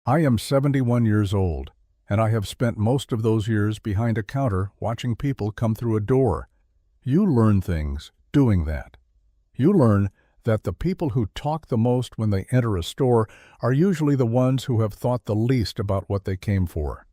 I am 71 years old, and I have spent most of those years behind a counter watching people come through a door. You learn things doing that. You learn that the people who talk the most when they enter a store are usually the ones who have thought the least about what they came for.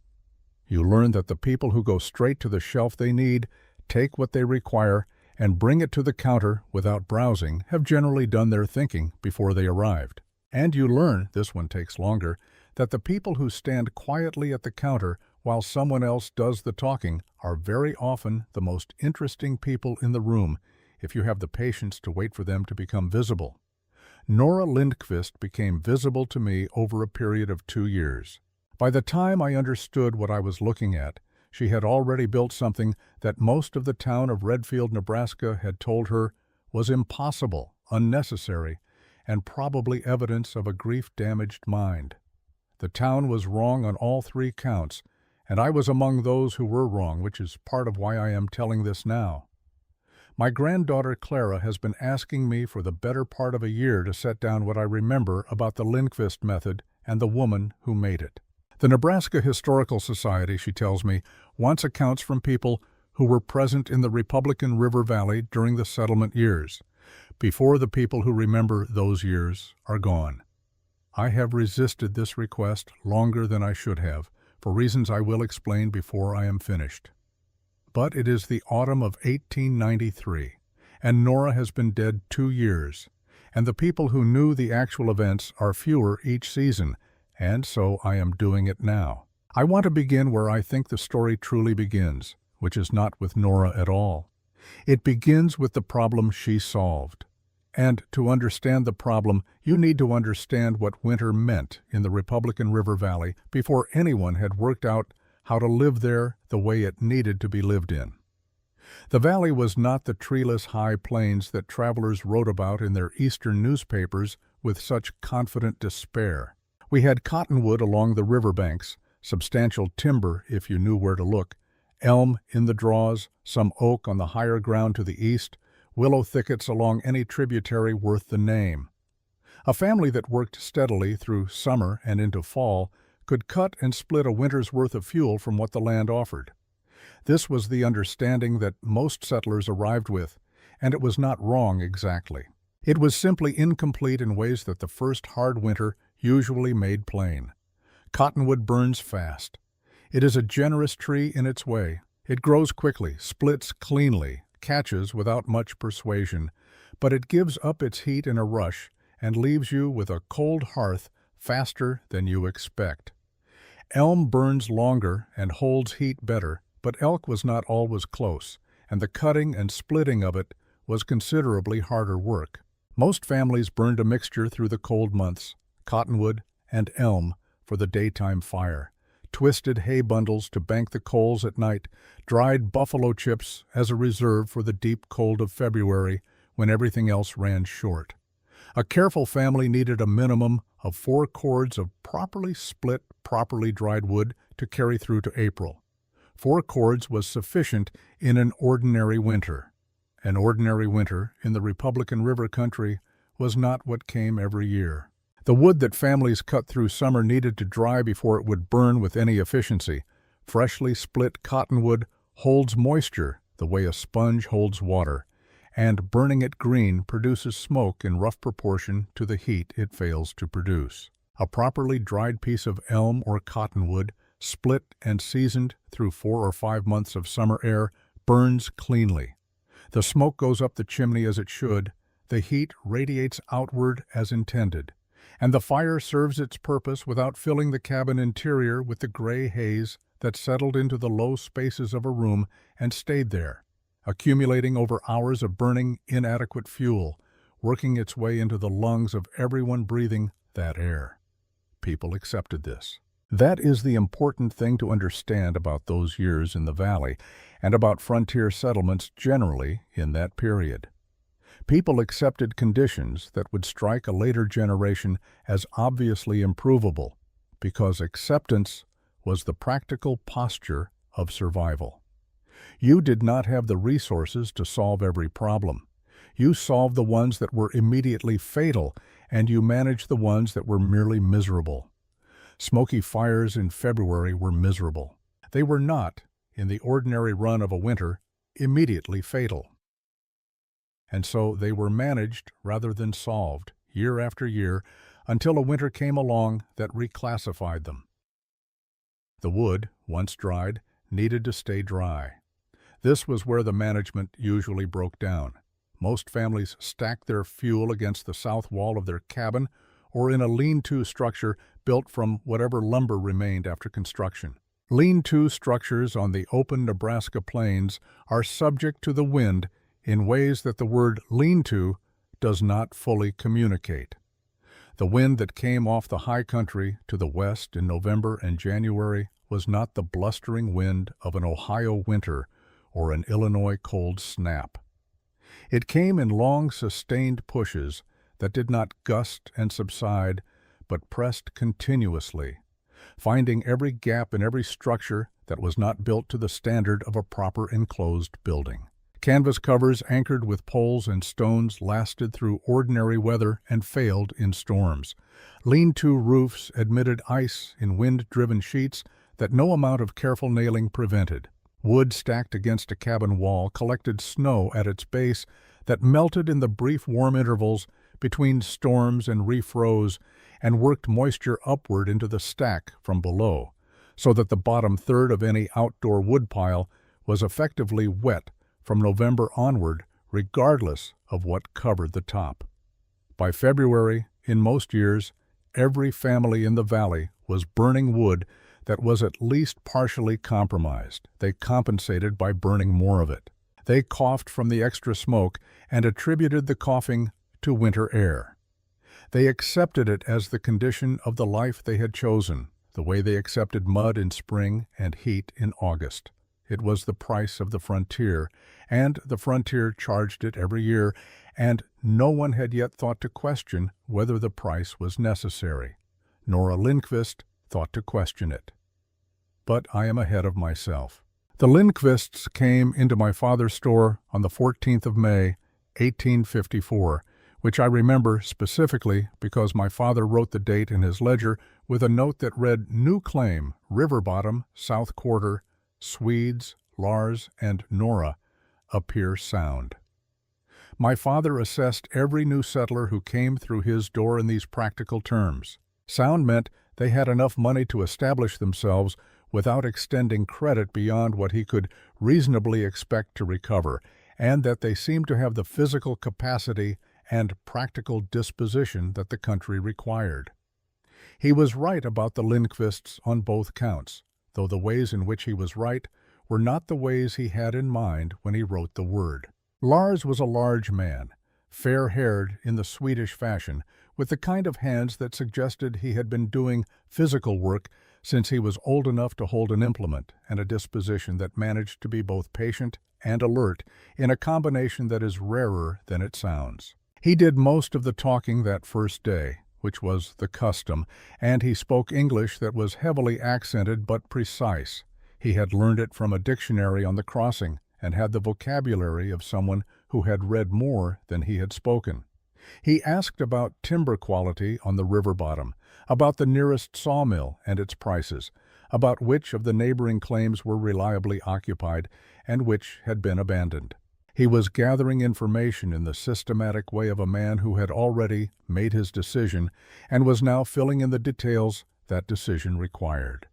You learn that the people who go straight to the shelf they need, take what they require, and bring it to the counter without browsing have generally done their thinking before they arrived. And you learn, this one takes longer, that the people who stand quietly at the counter while someone else does the talking are very often the most interesting people in the room if you have the patience to wait for them to become visible. Nora Lindqvist became visible to me over a period of 2 years. By the time I understood what I was looking at, she had already built something that most of the town of Redfield, Nebraska had told her was impossible, unnecessary, and probably evidence of a grief-damaged mind. The town was wrong on all 3 counts, and I was among those who were wrong, which is part of why I am telling this now. My granddaughter Clara has been asking me for the better part of a year to set down what I remember about the Lindqvist method and the woman who made it. The Nebraska Historical Society, she tells me, wants accounts from people who were present in the Republican River Valley during the settlement years, before the people who remember those years are gone. I have resisted this request longer than I should have, for reasons I will explain before I am finished. But it is the autumn of 1893, and Nora has been dead 2 years, and the people who knew the actual events are fewer each season, and so I am doing it now. I want to begin where I think the story truly begins, which is not with Nora at all. It begins with the problem she solved. And to understand the problem, you need to understand what winter meant in the Republican River Valley before anyone had worked out how to live there the way it needed to be lived in. The valley was not the treeless high plains that travelers wrote about in their eastern newspapers with such confident despair. We had cottonwood along the riverbanks, substantial timber if you knew where to look, elm in the draws, some oak on the higher ground to the east, willow thickets along any tributary worth the name. A family that worked steadily through summer and into fall could cut and split a winter's worth of fuel from what the land offered. This was the understanding that most settlers arrived with, and it was not wrong exactly. It was simply incomplete in ways that the first hard winter usually made plain. Cottonwood burns fast. It is a generous tree in its way. It grows quickly, splits cleanly, catches without much persuasion, but it gives up its heat in a rush and leaves you with a cold hearth faster than you expect. Elm burns longer and holds heat better, but elk was not always close, and the cutting and splitting of it was considerably harder work. Most families burned a mixture through the cold months, cottonwood and elm for the daytime fire, twisted hay bundles to bank the coals at night, dried buffalo chips as a reserve for the deep cold of February when everything else ran short. A careful family needed a minimum of 4 cords of properly split, properly dried wood to carry through to April. 4 cords was sufficient in an ordinary winter. An ordinary winter in the Republican River country was not what came every year. The wood that families cut through summer needed to dry before it would burn with any efficiency. Freshly split cottonwood holds moisture the way a sponge holds water, and burning it green produces smoke in rough proportion to the heat it fails to produce. A properly dried piece of elm or cottonwood, split and seasoned through 4 or 5 months of summer air, burns cleanly. The smoke goes up the chimney as it should, the heat radiates outward as intended, and the fire serves its purpose without filling the cabin interior with the gray haze that settled into the low spaces of a room and stayed there, accumulating over hours of burning inadequate fuel, working its way into the lungs of everyone breathing that air. People accepted this. That is the important thing to understand about those years in the valley and about frontier settlements generally in that period. People accepted conditions that would strike a later generation as obviously improvable, because acceptance was the practical posture of survival. You did not have the resources to solve every problem. You solved the ones that were immediately fatal, and you managed the ones that were merely miserable. Smoky fires in February were miserable. They were not, in the ordinary run of a winter, immediately fatal. And so they were managed rather than solved, year after year, until a winter came along that reclassified them. The wood, once dried, needed to stay dry. This was where the management usually broke down. Most families stacked their fuel against the south wall of their cabin or in a lean-to structure built from whatever lumber remained after construction. Lean-to structures on the open Nebraska plains are subject to the wind in ways that the word lean-to does not fully communicate. The wind that came off the high country to the west in November and January was not the blustering wind of an Ohio winter or an Illinois cold snap. It came in long, sustained pushes that did not gust and subside, but pressed continuously, finding every gap in every structure that was not built to the standard of a proper enclosed building. Canvas covers anchored with poles and stones lasted through ordinary weather and failed in storms. Lean-to roofs admitted ice in wind-driven sheets that no amount of careful nailing prevented. Wood stacked against a cabin wall collected snow at its base that melted in the brief warm intervals between storms and refroze and worked moisture upward into the stack from below, so that the bottom third of any outdoor woodpile was effectively wet from November onward, regardless of what covered the top. By February, in most years, every family in the valley was burning wood that was at least partially compromised. They compensated by burning more of it. They coughed from the extra smoke and attributed the coughing to winter air. They accepted it as the condition of the life they had chosen, the way they accepted mud in spring and heat in August. It was the price of the frontier, and the frontier charged it every year, and no one had yet thought to question whether the price was necessary. Nora Lindqvist thought to question it. But I am ahead of myself. The Lindqvists came into my father's store on the 14th of May, 1854, which I remember specifically because my father wrote the date in his ledger with a note that read, "New claim, River Bottom, South Quarter, Swedes, Lars, and Nora appear sound." My father assessed every new settler who came through his door in these practical terms. Sound meant they had enough money to establish themselves without extending credit beyond what he could reasonably expect to recover, and that they seemed to have the physical capacity and practical disposition that the country required. He was right about the Lindqvists on both counts, though the ways in which he was right were not the ways he had in mind when he wrote the word. Lars was a large man, fair-haired in the Swedish fashion, with the kind of hands that suggested he had been doing physical work since he was old enough to hold an implement, and a disposition that managed to be both patient and alert in a combination that is rarer than it sounds. He did most of the talking that first day, which was the custom, and he spoke English that was heavily accented but precise. He had learned it from a dictionary on the crossing and had the vocabulary of someone who had read more than he had spoken. He asked about timber quality on the river bottom, about the nearest sawmill and its prices, about which of the neighboring claims were reliably occupied and which had been abandoned. He was gathering information in the systematic way of a man who had already made his decision and was now filling in the details that decision required.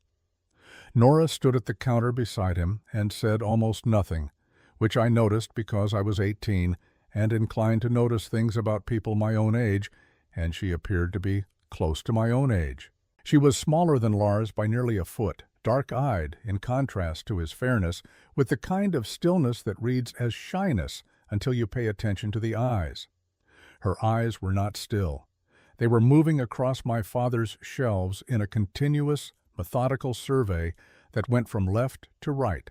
Nora stood at the counter beside him and said almost nothing, which I noticed because I was 18 and inclined to notice things about people my own age, and she appeared to be close to my own age. She was smaller than Lars by nearly a foot, dark-eyed in contrast to his fairness, with the kind of stillness that reads as shyness until you pay attention to the eyes. Her eyes were not still. They were moving across my father's shelves in a continuous, methodical survey that went from left to right,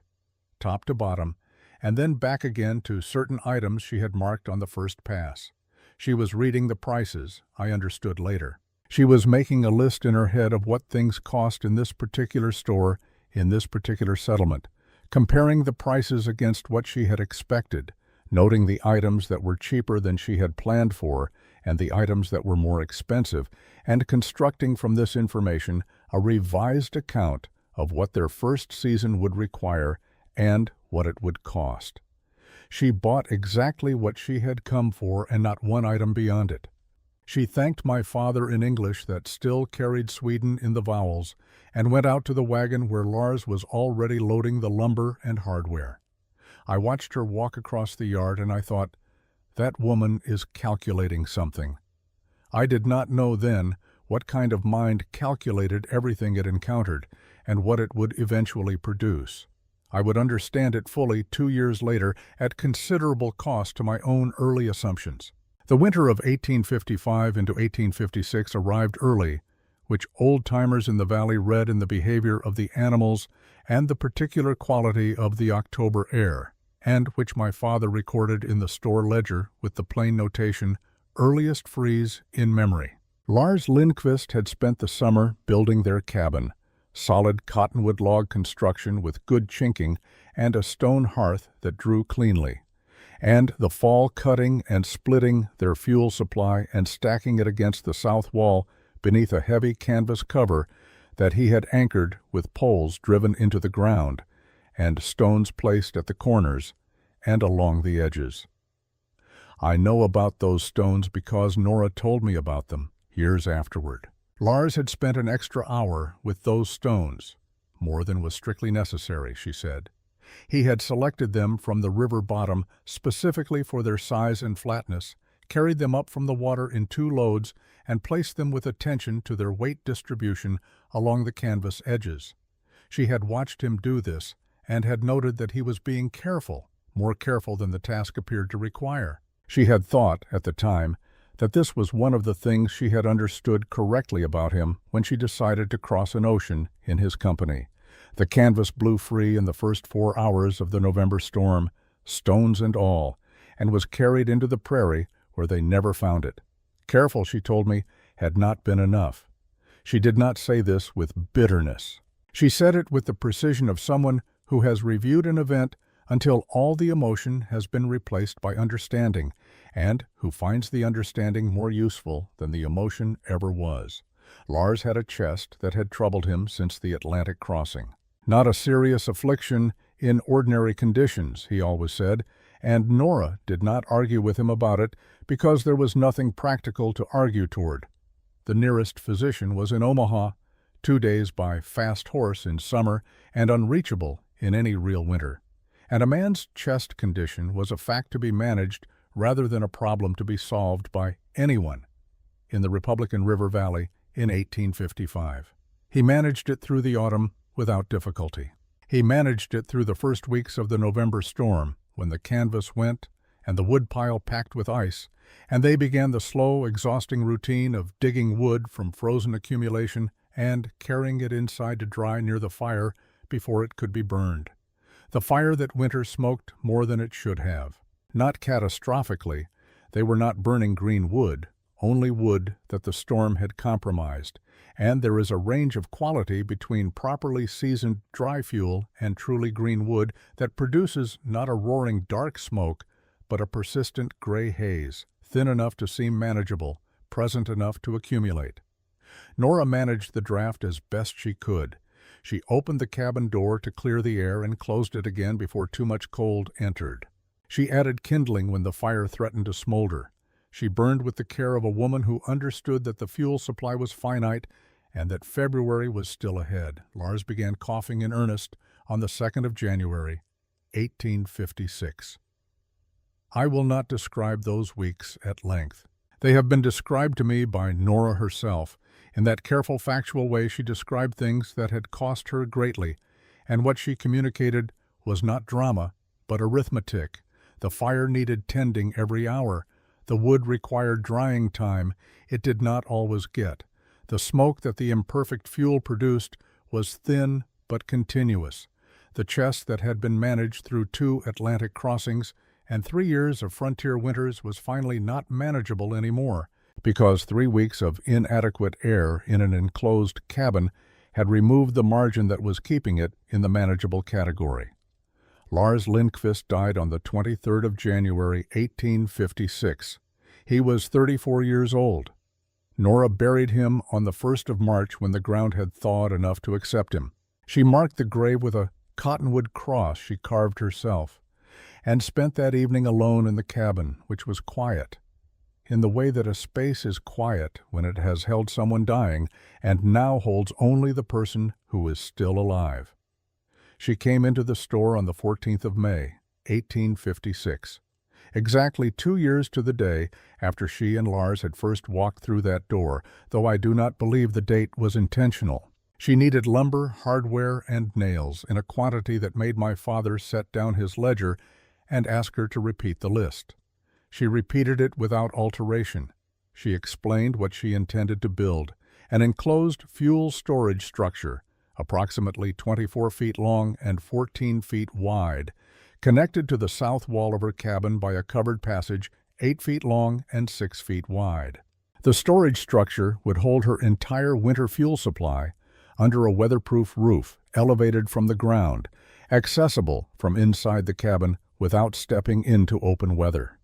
top to bottom, and then back again to certain items she had marked on the first pass. She was reading the prices, I understood later. She was making a list in her head of what things cost in this particular store, in this particular settlement, comparing the prices against what she had expected, noting the items that were cheaper than she had planned for, and the items that were more expensive, and constructing from this information a revised account of what their first season would require and what it would cost. She bought exactly what she had come for and not one item beyond it. She thanked my father in English that still carried Sweden in the vowels, and went out to the wagon where Lars was already loading the lumber and hardware. I watched her walk across the yard, and I thought, that woman is calculating something. I did not know then what kind of mind calculated everything it encountered and what it would eventually produce. I would understand it fully 2 years later at considerable cost to my own early assumptions. The winter of 1855 into 1856 arrived early, which old-timers in the valley read in the behavior of the animals and the particular quality of the October air, and which my father recorded in the store ledger with the plain notation, "Earliest freeze in memory." Lars Lindqvist had spent the summer building their cabin, solid cottonwood log construction with good chinking and a stone hearth that drew cleanly, and the fall cutting and splitting their fuel supply and stacking it against the south wall beneath a heavy canvas cover that he had anchored with poles driven into the ground and stones placed at the corners and along the edges. I know about those stones because Nora told me about them years afterward. Lars had spent an extra hour with those stones, more than was strictly necessary, she said. He had selected them from the river bottom specifically for their size and flatness, carried them up from the water in 2 loads, and placed them with attention to their weight distribution along the canvas edges. She had watched him do this and had noted that he was being careful, more careful than the task appeared to require. She had thought, at the time, that this was one of the things she had understood correctly about him when she decided to cross an ocean in his company. The canvas blew free in the first 4 hours of the November storm, stones and all, and was carried into the prairie where they never found it. Careful, she told me, had not been enough. She did not say this with bitterness. She said it with the precision of someone who has reviewed an event until all the emotion has been replaced by understanding, and who finds the understanding more useful than the emotion ever was. Lars had a chest that had troubled him since the Atlantic crossing. Not a serious affliction in ordinary conditions, he always said, and Nora did not argue with him about it because there was nothing practical to argue toward. The nearest physician was in Omaha, 2 days by fast horse in summer and unreachable in any real winter. And a man's chest condition was a fact to be managed rather than a problem to be solved by anyone in the Republican River Valley in 1855. He managed it through the autumn without difficulty. He managed it through the first weeks of the November storm, when the canvas went and the woodpile packed with ice, and they began the slow, exhausting routine of digging wood from frozen accumulation and carrying it inside to dry near the fire before it could be burned. The fire that winter smoked more than it should have. Not catastrophically, they were not burning green wood, only wood that the storm had compromised, and there is a range of quality between properly seasoned dry fuel and truly green wood that produces not a roaring dark smoke, but a persistent gray haze, thin enough to seem manageable, present enough to accumulate. Nora managed the draft as best she could. She opened the cabin door to clear the air and closed it again before too much cold entered. She added kindling when the fire threatened to smolder. She burned with the care of a woman who understood that the fuel supply was finite and that February was still ahead. Lars began coughing in earnest on the 2nd of January, 1856. I will not describe those weeks at length. They have been described to me by Nora herself. In that careful, factual way she described things that had cost her greatly, and what she communicated was not drama, but arithmetic. The fire needed tending every hour. The wood required drying time. It did not always get. The smoke that the imperfect fuel produced was thin but continuous. The chest that had been managed through 2 Atlantic crossings and 3 years of frontier winters was finally not manageable anymore, because 3 weeks of inadequate air in an enclosed cabin had removed the margin that was keeping it in the manageable category. Lars Lindqvist died on the 23rd of January, 1856. He was 34 years old. Nora buried him on the 1st of March when the ground had thawed enough to accept him. She marked the grave with a cottonwood cross she carved herself, and spent that evening alone in the cabin, which was quiet, in the way that a space is quiet when it has held someone dying and now holds only the person who is still alive. She came into the store on the 14th of May, 1856. Exactly 2 years to the day after she and Lars had first walked through that door, though I do not believe the date was intentional. She needed lumber, hardware, and nails in a quantity that made my father set down his ledger and ask her to repeat the list. She repeated it without alteration. She explained what she intended to build, an enclosed fuel storage structure, approximately 24 feet long and 14 feet wide, connected to the south wall of her cabin by a covered passage 8 feet long and 6 feet wide. The storage structure would hold her entire winter fuel supply under a weatherproof roof elevated from the ground, accessible from inside the cabin without stepping into open weather.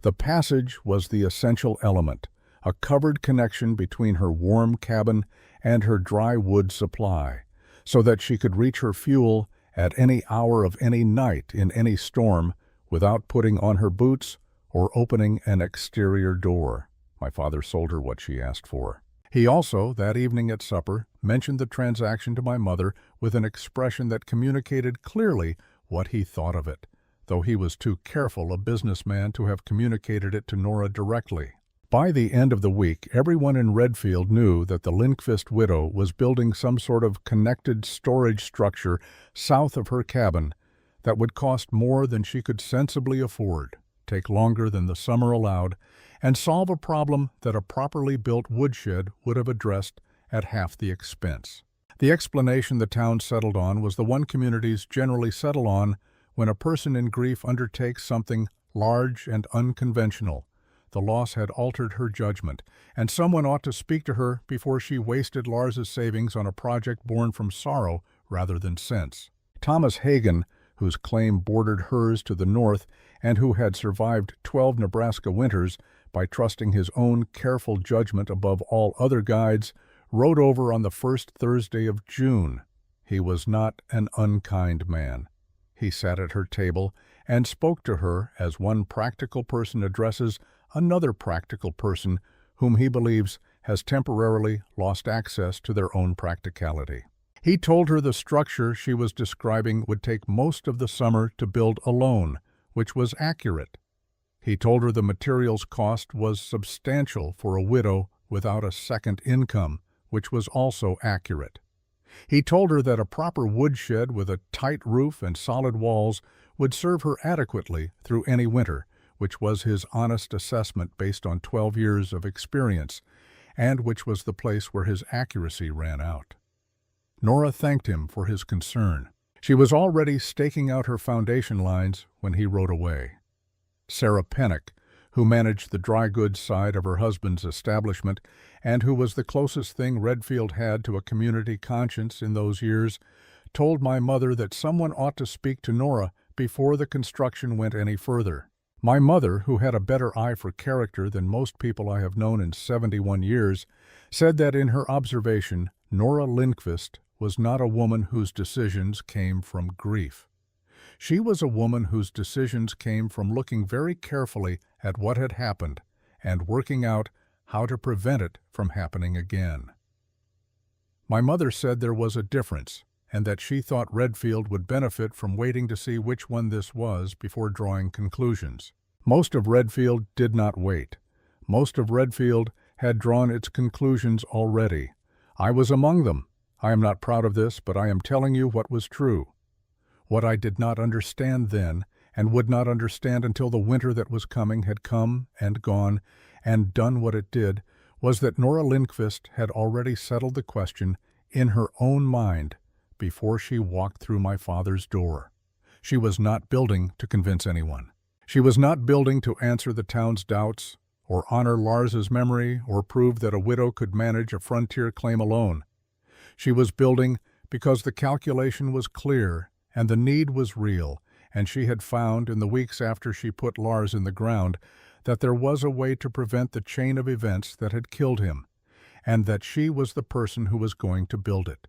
The passage was the essential element, a covered connection between her warm cabin and her dry wood supply, so that she could reach her fuel at any hour of any night in any storm without putting on her boots or opening an exterior door. My father sold her what she asked for. He also, that evening at supper, mentioned the transaction to my mother with an expression that communicated clearly what he thought of it, though he was too careful a businessman to have communicated it to Nora directly. By the end of the week, everyone in Redfield knew that the Lindqvist widow was building some sort of connected storage structure south of her cabin that would cost more than she could sensibly afford, take longer than the summer allowed, and solve a problem that a properly built woodshed would have addressed at half the expense. The explanation the town settled on was the one communities generally settle on when a person in grief undertakes something large and unconventional. The loss had altered her judgment, and someone ought to speak to her before she wasted Lars's savings on a project born from sorrow rather than sense. Thomas Hagen, whose claim bordered hers to the north and who had survived 12 Nebraska winters by trusting his own careful judgment above all other guides, rode over on the first Thursday of June. He was not an unkind man. He sat at her table and spoke to her as one practical person addresses another practical person whom he believes has temporarily lost access to their own practicality. He told her the structure she was describing would take most of the summer to build alone, which was accurate. He told her the materials cost was substantial for a widow without a second income, which was also accurate. He told her that a proper woodshed with a tight roof and solid walls would serve her adequately through any winter, which was his honest assessment based on 12 years of experience, and which was the place where his accuracy ran out. Nora thanked him for his concern. She was already staking out her foundation lines when he rode away. Sarah Pennock, who managed the dry goods side of her husband's establishment and who was the closest thing Redfield had to a community conscience in those years, told my mother that someone ought to speak to Nora before the construction went any further. My mother, who had a better eye for character than most people I have known in 71 years, said that in her observation, Nora Lindqvist was not a woman whose decisions came from grief. She was a woman whose decisions came from looking very carefully at what had happened and working out how to prevent it from happening again. My mother said there was a difference, and that she thought Redfield would benefit from waiting to see which one this was before drawing conclusions. Most of Redfield did not wait. Most of Redfield had drawn its conclusions already. I was among them. I am not proud of this, but I am telling you what was true. What I did not understand then, and would not understand until the winter that was coming had come and gone and done what it did, was that Nora Lindqvist had already settled the question in her own mind before she walked through my father's door. She was not building to convince anyone. She was not building to answer the town's doubts, or honor Lars's memory, or prove that a widow could manage a frontier claim alone. She was building because the calculation was clear and the need was real, and she had found, in the weeks after she put Lars in the ground, that there was a way to prevent the chain of events that had killed him, and that she was the person who was going to build it.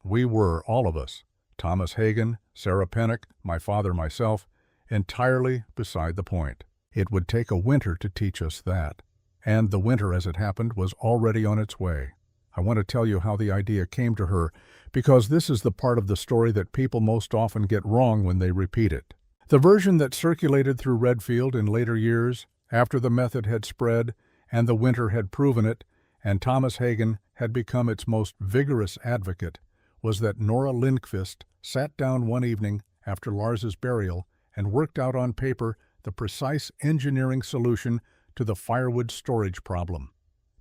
We were, all of us, Thomas Hagen, Sarah Pennock, my father, myself, entirely beside the point. It would take a winter to teach us that. And the winter, as it happened, was already on its way. I want to tell you how the idea came to her, because this is the part of the story that people most often get wrong when they repeat it. The version that circulated through Redfield in later years, after the method had spread and the winter had proven it, and Thomas Hagen had become its most vigorous advocate, was that Nora Lindqvist sat down one evening after Lars's burial and worked out on paper the precise engineering solution to the firewood storage problem,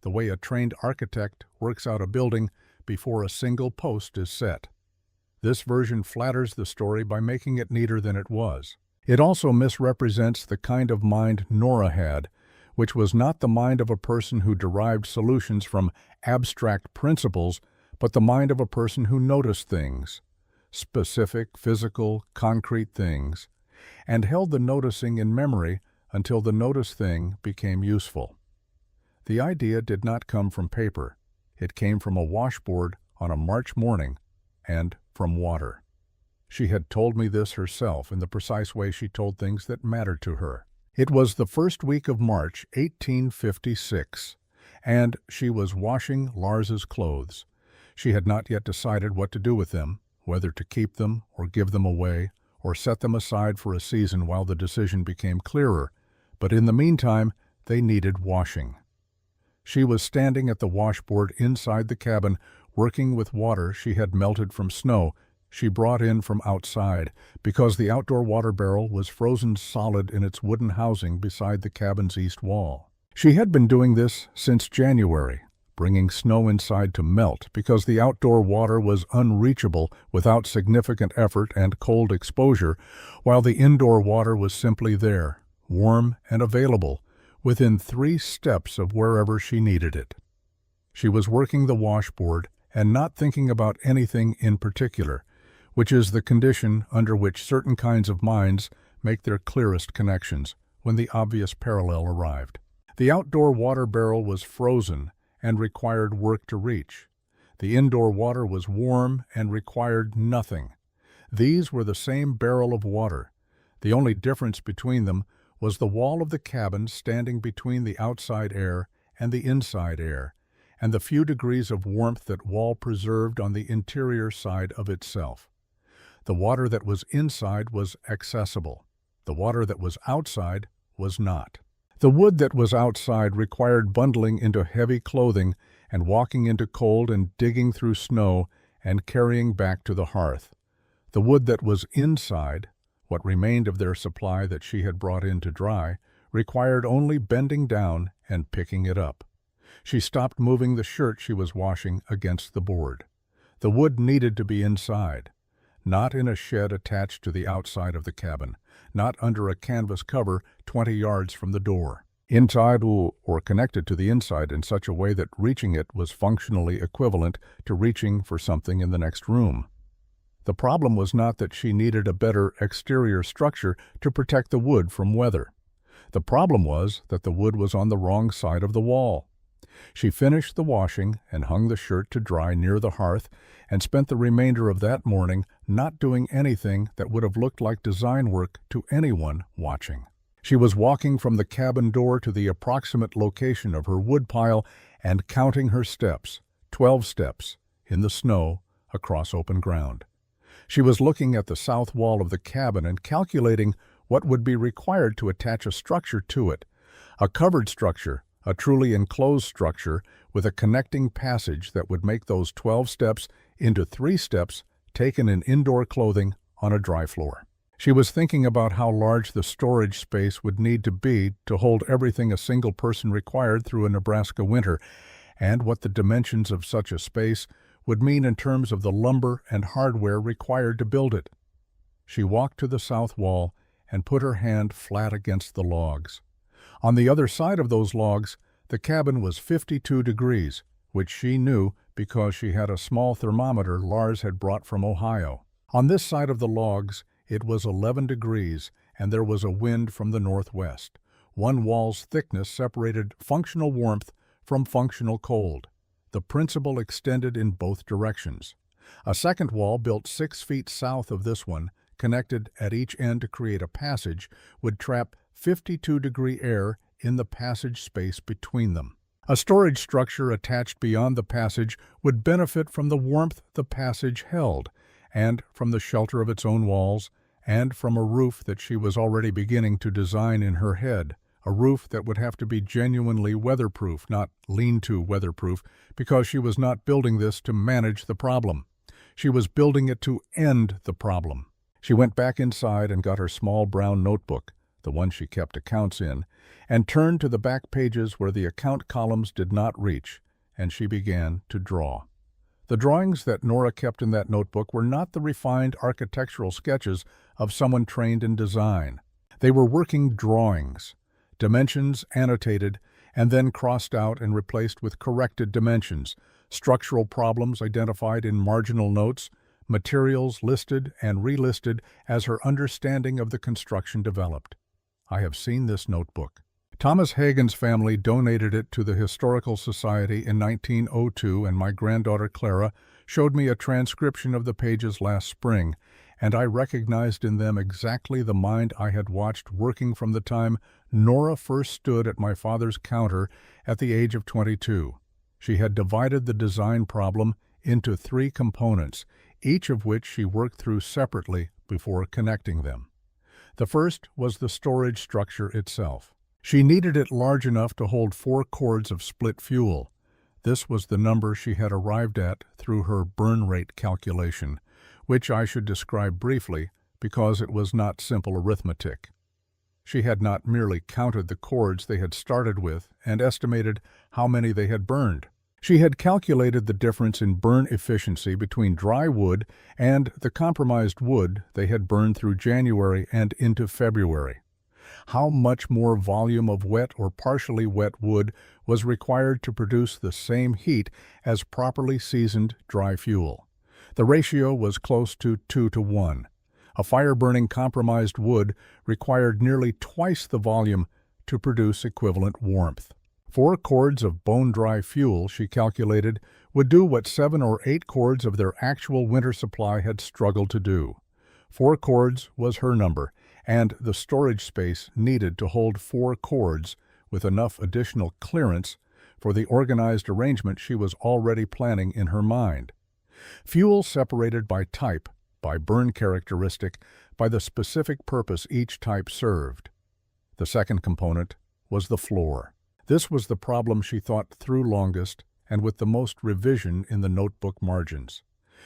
the way a trained architect works out a building before a single post is set. This version flatters the story by making it neater than it was. It also misrepresents the kind of mind Nora had, which was not the mind of a person who derived solutions from abstract principles, but the mind of a person who noticed things, specific, physical, concrete things, and held the noticing in memory until the noticed thing became useful. The idea did not come from paper. It came from a washboard on a March morning and from water. She had told me this herself in the precise way she told things that mattered to her. It was the first week of March, 1856, and she was washing Lars's clothes. She had not yet decided what to do with them, whether to keep them or give them away, or set them aside for a season while the decision became clearer, but in the meantime they needed washing. She was standing at the washboard inside the cabin, working with water she had melted from snow she brought in from outside, because the outdoor water barrel was frozen solid in its wooden housing beside the cabin's east wall. She had been doing this since January, bringing snow inside to melt because the outdoor water was unreachable without significant effort and cold exposure, while the indoor water was simply there, warm and available, within 3 steps of wherever she needed it. She was working the washboard and not thinking about anything in particular, which is the condition under which certain kinds of minds make their clearest connections when the obvious parallel arrived. The outdoor water barrel was frozen and required work to reach. The indoor water was warm and required nothing. These were the same barrel of water. The only difference between them was the wall of the cabin standing between the outside air and the inside air, and the few degrees of warmth that wall preserved on the interior side of itself. The water that was inside was accessible. The water that was outside was not. The wood that was outside required bundling into heavy clothing and walking into cold and digging through snow and carrying back to the hearth. The wood that was inside, what remained of their supply that she had brought in to dry, required only bending down and picking it up. She stopped moving the shirt she was washing against the board. The wood needed to be inside, not in a shed attached to the outside of the cabin, not under a canvas cover 20 yards from the door. Inside or connected to the inside in such a way that reaching it was functionally equivalent to reaching for something in the next room. The problem was not that she needed a better exterior structure to protect the wood from weather. The problem was that the wood was on the wrong side of the wall. She finished the washing and hung the shirt to dry near the hearth and spent the remainder of that morning not doing anything that would have looked like design work to anyone watching. She was walking from the cabin door to the approximate location of her woodpile and counting her steps, 12 steps, in the snow across open ground. She was looking at the south wall of the cabin and calculating what would be required to attach a structure to it, a covered structure, a truly enclosed structure with a connecting passage that would make those 12 steps into 3 steps taken in indoor clothing on a dry floor. She was thinking about how large the storage space would need to be to hold everything a single person required through a Nebraska winter, and what the dimensions of such a space would mean in terms of the lumber and hardware required to build it. She walked to the south wall and put her hand flat against the logs. On the other side of those logs, the cabin was 52 degrees, which she knew because she had a small thermometer Lars had brought from Ohio. On this side of the logs, it was 11 degrees, and there was a wind from the northwest. One wall's thickness separated functional warmth from functional cold. The principle extended in both directions. A second wall, built 6 feet south of this one, connected at each end to create a passage, would trap 52-degree air in the passage space between them. A storage structure attached beyond the passage would benefit from the warmth the passage held, and from the shelter of its own walls, and from a roof that she was already beginning to design in her head, a roof that would have to be genuinely weatherproof, not lean-to weatherproof, because she was not building this to manage the problem. She was building it to end the problem. She went back inside and got her small brown notebook, the one she kept accounts in, and turned to the back pages where the account columns did not reach, and she began to draw. The drawings that Nora kept in that notebook were not the refined architectural sketches of someone trained in design. They were working drawings, dimensions annotated and then crossed out and replaced with corrected dimensions, structural problems identified in marginal notes, materials listed and relisted as her understanding of the construction developed. I have seen this notebook. Thomas Hagen's family donated it to the Historical Society in 1902, and my granddaughter Clara showed me a transcription of the pages last spring, and I recognized in them exactly the mind I had watched working from the time Nora first stood at my father's counter at the age of 22. She had divided the design problem into 3 components, each of which she worked through separately before connecting them. The first was the storage structure itself. She needed it large enough to hold 4 cords of split fuel. This was the number she had arrived at through her burn rate calculation, which I should describe briefly because it was not simple arithmetic. She had not merely counted the cords they had started with and estimated how many they had burned. She had calculated the difference in burn efficiency between dry wood and the compromised wood they had burned through January and into February. How much more volume of wet or partially wet wood was required to produce the same heat as properly seasoned dry fuel? The ratio was close to 2-to-1. A fire-burning compromised wood required nearly twice the volume to produce equivalent warmth. 4 cords of bone-dry fuel, she calculated, would do what 7 or 8 cords of their actual winter supply had struggled to do. 4 cords was her number, and the storage space needed to hold 4 cords with enough additional clearance for the organized arrangement she was already planning in her mind. Fuel separated by type, by burn characteristic, by the specific purpose each type served. The second component was the floor. This was the problem she thought through longest and with the most revision in the notebook margins.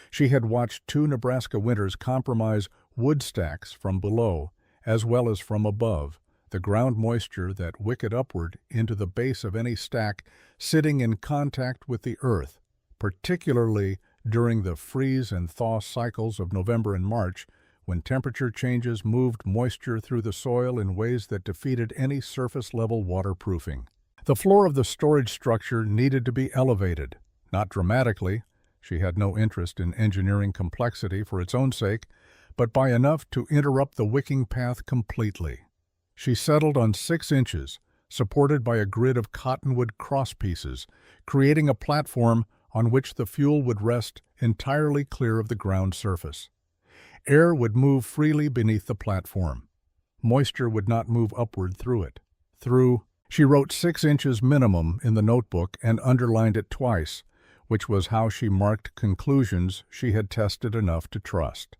She had watched 2 Nebraska winters compromise wood stacks from below as well as from above, the ground moisture that wicked upward into the base of any stack sitting in contact with the earth, particularly during the freeze and thaw cycles of November and March, when temperature changes moved moisture through the soil in ways that defeated any surface-level waterproofing. The floor of the storage structure needed to be elevated, not dramatically. She had no interest in engineering complexity for its own sake, but by enough to interrupt the wicking path completely. She settled on 6 inches, supported by a grid of cottonwood crosspieces, creating a platform on which the fuel would rest entirely clear of the ground surface. Air would move freely beneath the platform. Moisture would not move upward through it. She wrote 6 inches minimum in the notebook and underlined it twice, which was how she marked conclusions she had tested enough to trust.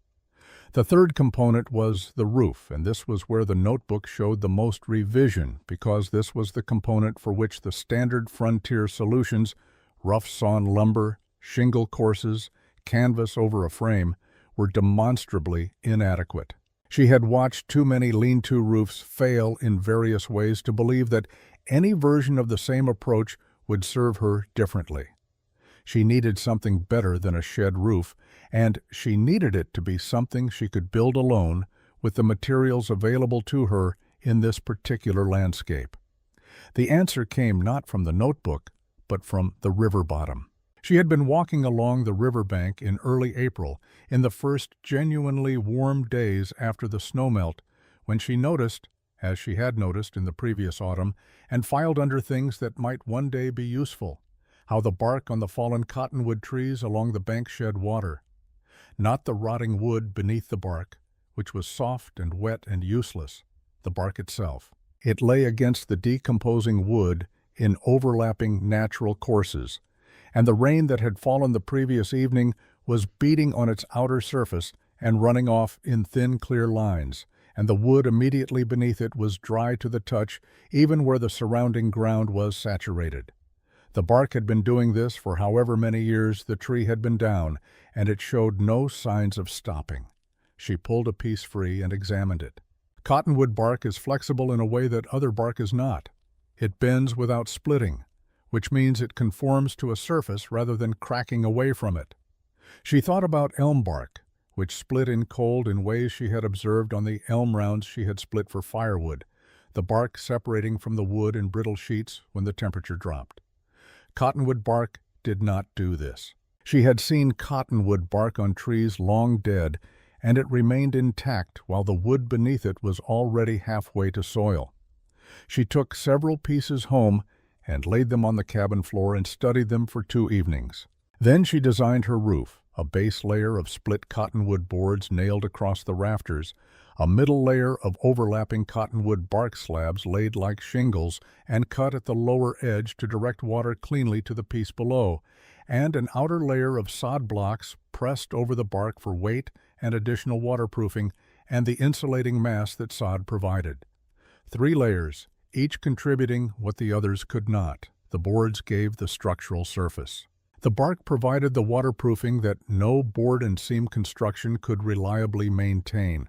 The third component was the roof, and this was where the notebook showed the most revision because this was the component for which the standard frontier solutions, rough-sawn lumber, shingle courses, canvas over a frame, were demonstrably inadequate. She had watched too many lean-to roofs fail in various ways to believe that any version of the same approach would serve her differently. She needed something better than a shed roof, and she needed it to be something she could build alone with the materials available to her in this particular landscape. The answer came not from the notebook, but from the river bottom. She had been walking along the riverbank in early April, in the first genuinely warm days after the snowmelt, when she noticed, as she had noticed in the previous autumn, and filed under things that might one day be useful. How the bark on the fallen cottonwood trees along the bank shed water. Not the rotting wood beneath the bark, which was soft and wet and useless, the bark itself. It lay against the decomposing wood in overlapping natural courses, and the rain that had fallen the previous evening was beating on its outer surface and running off in thin, clear lines, and the wood immediately beneath it was dry to the touch, even where the surrounding ground was saturated. The bark had been doing this for however many years the tree had been down, and it showed no signs of stopping. She pulled a piece free and examined it. Cottonwood bark is flexible in a way that other bark is not. It bends without splitting, which means it conforms to a surface rather than cracking away from it. She thought about elm bark, which split in cold in ways she had observed on the elm rounds she had split for firewood, the bark separating from the wood in brittle sheets when the temperature dropped. Cottonwood bark did not do this. She had seen cottonwood bark on trees long dead, and it remained intact while the wood beneath it was already halfway to soil. She took several pieces home and laid them on the cabin floor and studied them for 2 evenings. Then she designed her roof, a base layer of split cottonwood boards nailed across the rafters, a middle layer of overlapping cottonwood bark slabs laid like shingles and cut at the lower edge to direct water cleanly to the piece below, and an outer layer of sod blocks pressed over the bark for weight and additional waterproofing, and the insulating mass that sod provided. 3 layers, each contributing what the others could not. The boards gave the structural surface. The bark provided the waterproofing that no board and seam construction could reliably maintain.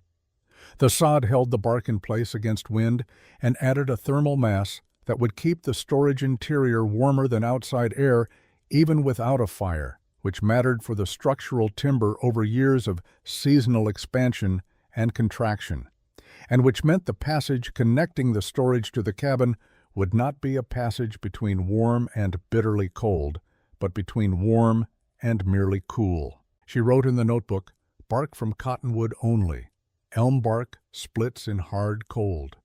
The sod held the bark in place against wind and added a thermal mass that would keep the storage interior warmer than outside air even without a fire, which mattered for the structural timber over years of seasonal expansion and contraction, and which meant the passage connecting the storage to the cabin would not be a passage between warm and bitterly cold, but between warm and merely cool. She wrote in the notebook, "Bark from cottonwood only. Elm bark splits in hard cold.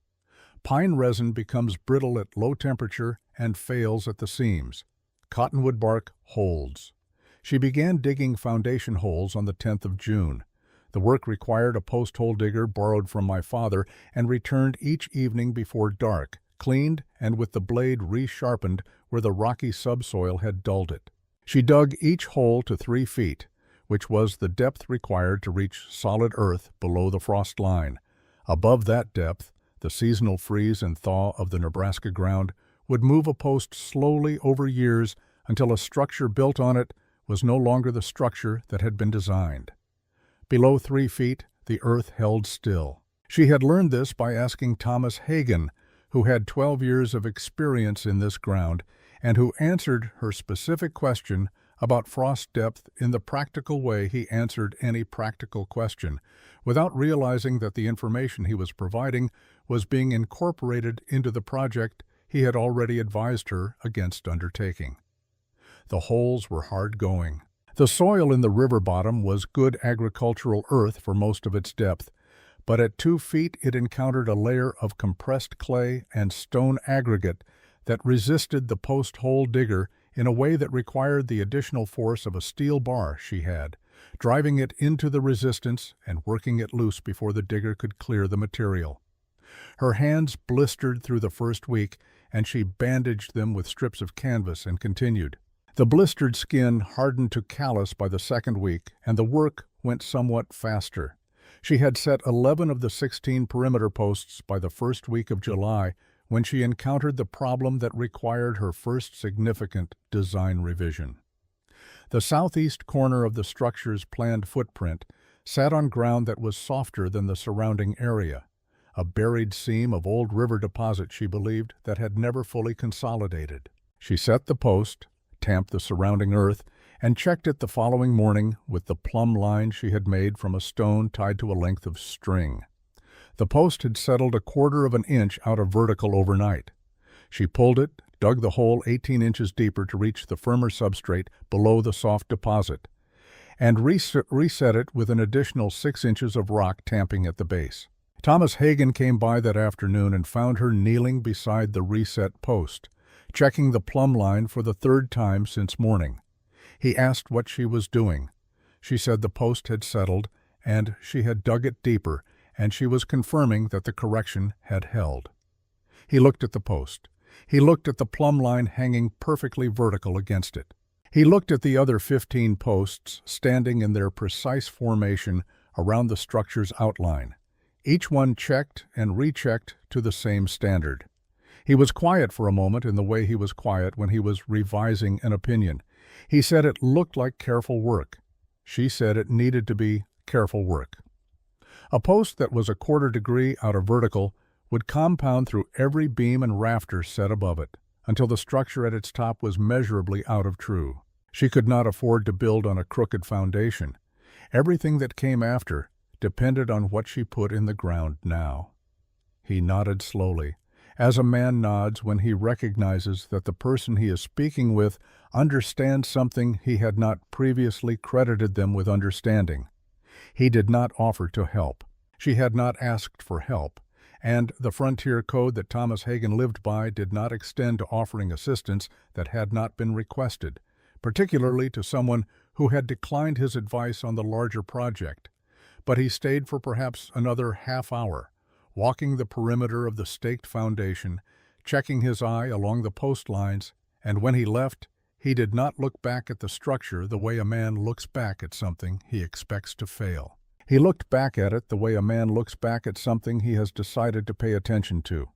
Pine resin becomes brittle at low temperature and fails at the seams. Cottonwood bark holds." She began digging foundation holes on the 10th of June. The work required a post-hole digger borrowed from my father and returned each evening before dark, cleaned and with the blade resharpened where the rocky subsoil had dulled it. She dug each hole to 3 feet, which was the depth required to reach solid earth below the frost line. Above that depth, the seasonal freeze and thaw of the Nebraska ground would move a post slowly over years until a structure built on it was no longer the structure that had been designed. Below 3 feet, the earth held still. She had learned this by asking Thomas Hagen, who had 12 years of experience in this ground, and who answered her specific question about frost depth in the practical way he answered any practical question, without realizing that the information he was providing was being incorporated into the project he had already advised her against undertaking. The holes were hard going. The soil in the river bottom was good agricultural earth for most of its depth, but at 2 feet it encountered a layer of compressed clay and stone aggregate that resisted the post-hole digger in a way that required the additional force of a steel bar she had, driving it into the resistance and working it loose before the digger could clear the material. Her hands blistered through the first week, and she bandaged them with strips of canvas and continued. The blistered skin hardened to callus by the second week, and the work went somewhat faster. She had set 11 of the 16 perimeter posts by the first week of July when she encountered the problem that required her first significant design revision. The southeast corner of the structure's planned footprint sat on ground that was softer than the surrounding area, a buried seam of old river deposit, she believed, that had never fully consolidated. She set the post, tamped the surrounding earth, and checked it the following morning with the plumb line she had made from a stone tied to a length of string. The post had settled 1/4 of an inch out of vertical overnight. She pulled it, dug the hole 18 inches deeper to reach the firmer substrate below the soft deposit, and reset it with an additional 6 inches of rock tamping at the base. Thomas Hagen came by that afternoon and found her kneeling beside the reset post, checking the plumb line for the third time since morning. He asked what she was doing. She said the post had settled, and she had dug it deeper, and she was confirming that the correction had held. He looked at the post. He looked at the plumb line hanging perfectly vertical against it. He looked at the other 15 posts standing in their precise formation around the structure's outline, each one checked and rechecked to the same standard. He was quiet for a moment in the way he was quiet when he was revising an opinion. He said it looked like careful work. She said it needed to be careful work. A post that was a quarter degree out of vertical would compound through every beam and rafter set above it, until the structure at its top was measurably out of true. She could not afford to build on a crooked foundation. Everything that came after depended on what she put in the ground now. He nodded slowly, as a man nods when he recognizes that the person he is speaking with understands something he had not previously credited them with understanding. He did not offer to help. She had not asked for help, and the frontier code that Thomas Hagen lived by did not extend to offering assistance that had not been requested, particularly to someone who had declined his advice on the larger project. But he stayed for perhaps another half hour, walking the perimeter of the staked foundation, checking his eye along the post lines, and when he left, he did not look back at the structure the way a man looks back at something he expects to fail. He looked back at it the way a man looks back at something he has decided to pay attention to.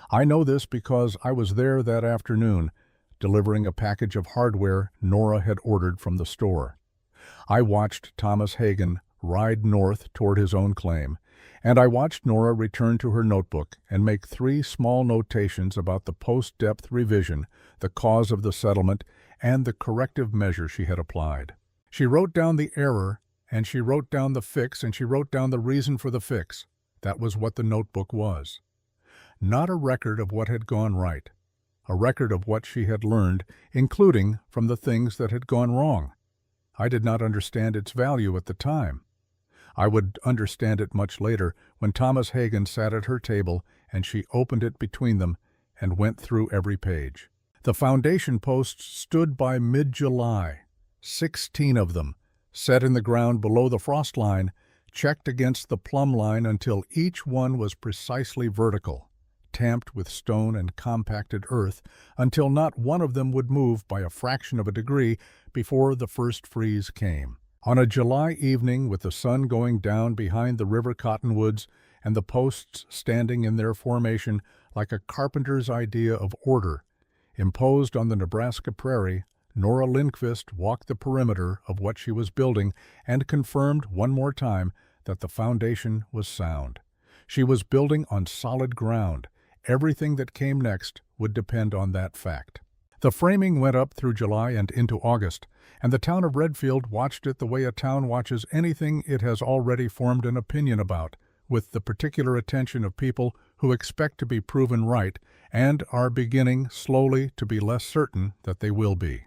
I know this because I was there that afternoon, delivering a package of hardware Nora had ordered from the store. I watched Thomas Hagen ride north toward his own claim, and I watched Nora return to her notebook and make 3 small notations about the post-depth revision, the cause of the settlement, and the corrective measure she had applied. She wrote down the error, and she wrote down the fix, and she wrote down the reason for the fix. That was what the notebook was. Not a record of what had gone right, a record of what she had learned, including from the things that had gone wrong. I did not understand its value at the time. I would understand it much later when Thomas Hagen sat at her table and she opened it between them and went through every page. The foundation posts stood by mid-July, 16 of them, set in the ground below the frost line, checked against the plumb line until each one was precisely vertical, tamped with stone and compacted earth until not one of them would move by a fraction of a degree before the first freeze came. On a July evening, with the sun going down behind the river cottonwoods and the posts standing in their formation like a carpenter's idea of order, imposed on the Nebraska prairie, Nora Lindquist walked the perimeter of what she was building and confirmed one more time that the foundation was sound. She was building on solid ground. Everything that came next would depend on that fact. The framing went up through July and into August, and the town of Redfield watched it the way a town watches anything it has already formed an opinion about, with the particular attention of people who expect to be proven right and are beginning slowly to be less certain that they will be.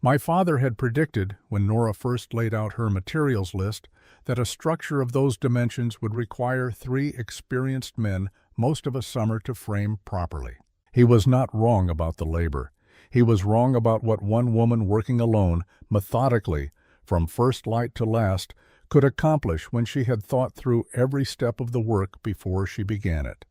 My father had predicted, when Nora first laid out her materials list, that a structure of those dimensions would require 3 experienced men most of a summer to frame properly. He was not wrong about the labor. He was wrong about what one woman working alone, methodically, from first light to last, could accomplish when she had thought through every step of the work before she began it.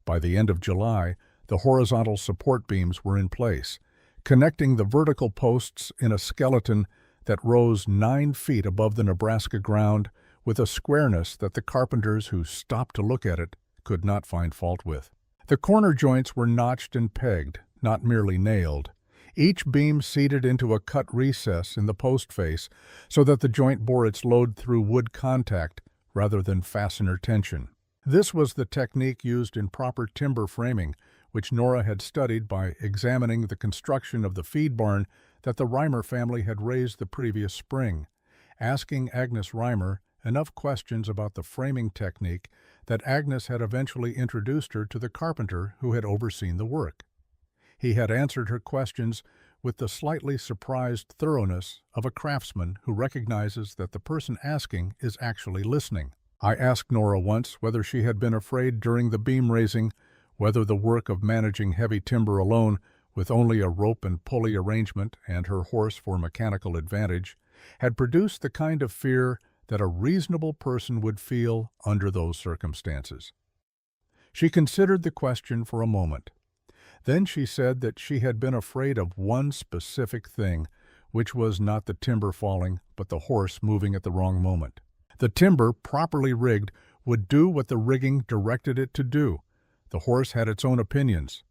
By the end of July, the horizontal support beams were in place, connecting the vertical posts in a skeleton that rose 9 feet above the Nebraska ground with a squareness that the carpenters who stopped to look at it could not find fault with. The corner joints were notched and pegged, not merely nailed, each beam seated into a cut recess in the post face so that the joint bore its load through wood contact rather than fastener tension. This was the technique used in proper timber framing, which Nora had studied by examining the construction of the feed barn that the Reimer family had raised the previous spring, asking Agnes Reimer enough questions about the framing technique that Agnes had eventually introduced her to the carpenter who had overseen the work. He had answered her questions with the slightly surprised thoroughness of a craftsman who recognizes that the person asking is actually listening. I asked Nora once whether she had been afraid during the beam raising, whether the work of managing heavy timber alone, with only a rope and pulley arrangement and her horse for mechanical advantage, had produced the kind of fear that a reasonable person would feel under those circumstances. She considered the question for a moment. Then she said that she had been afraid of one specific thing, which was not the timber falling, but the horse moving at the wrong moment. The timber, properly rigged, would do what the rigging directed it to do. The horse had its own opinions.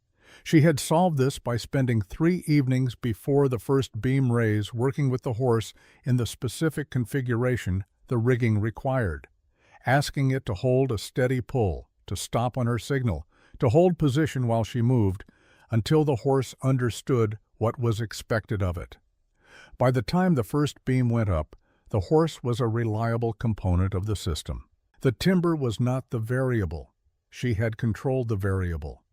She had solved this by spending 3 evenings before the first beam raise working with the horse in the specific configuration the rigging required, asking it to hold a steady pull, to stop on her signal, to hold position while she moved, until the horse understood what was expected of it. By the time the first beam went up, the horse was a reliable component of the system. The timber was not the variable. She had controlled the variable.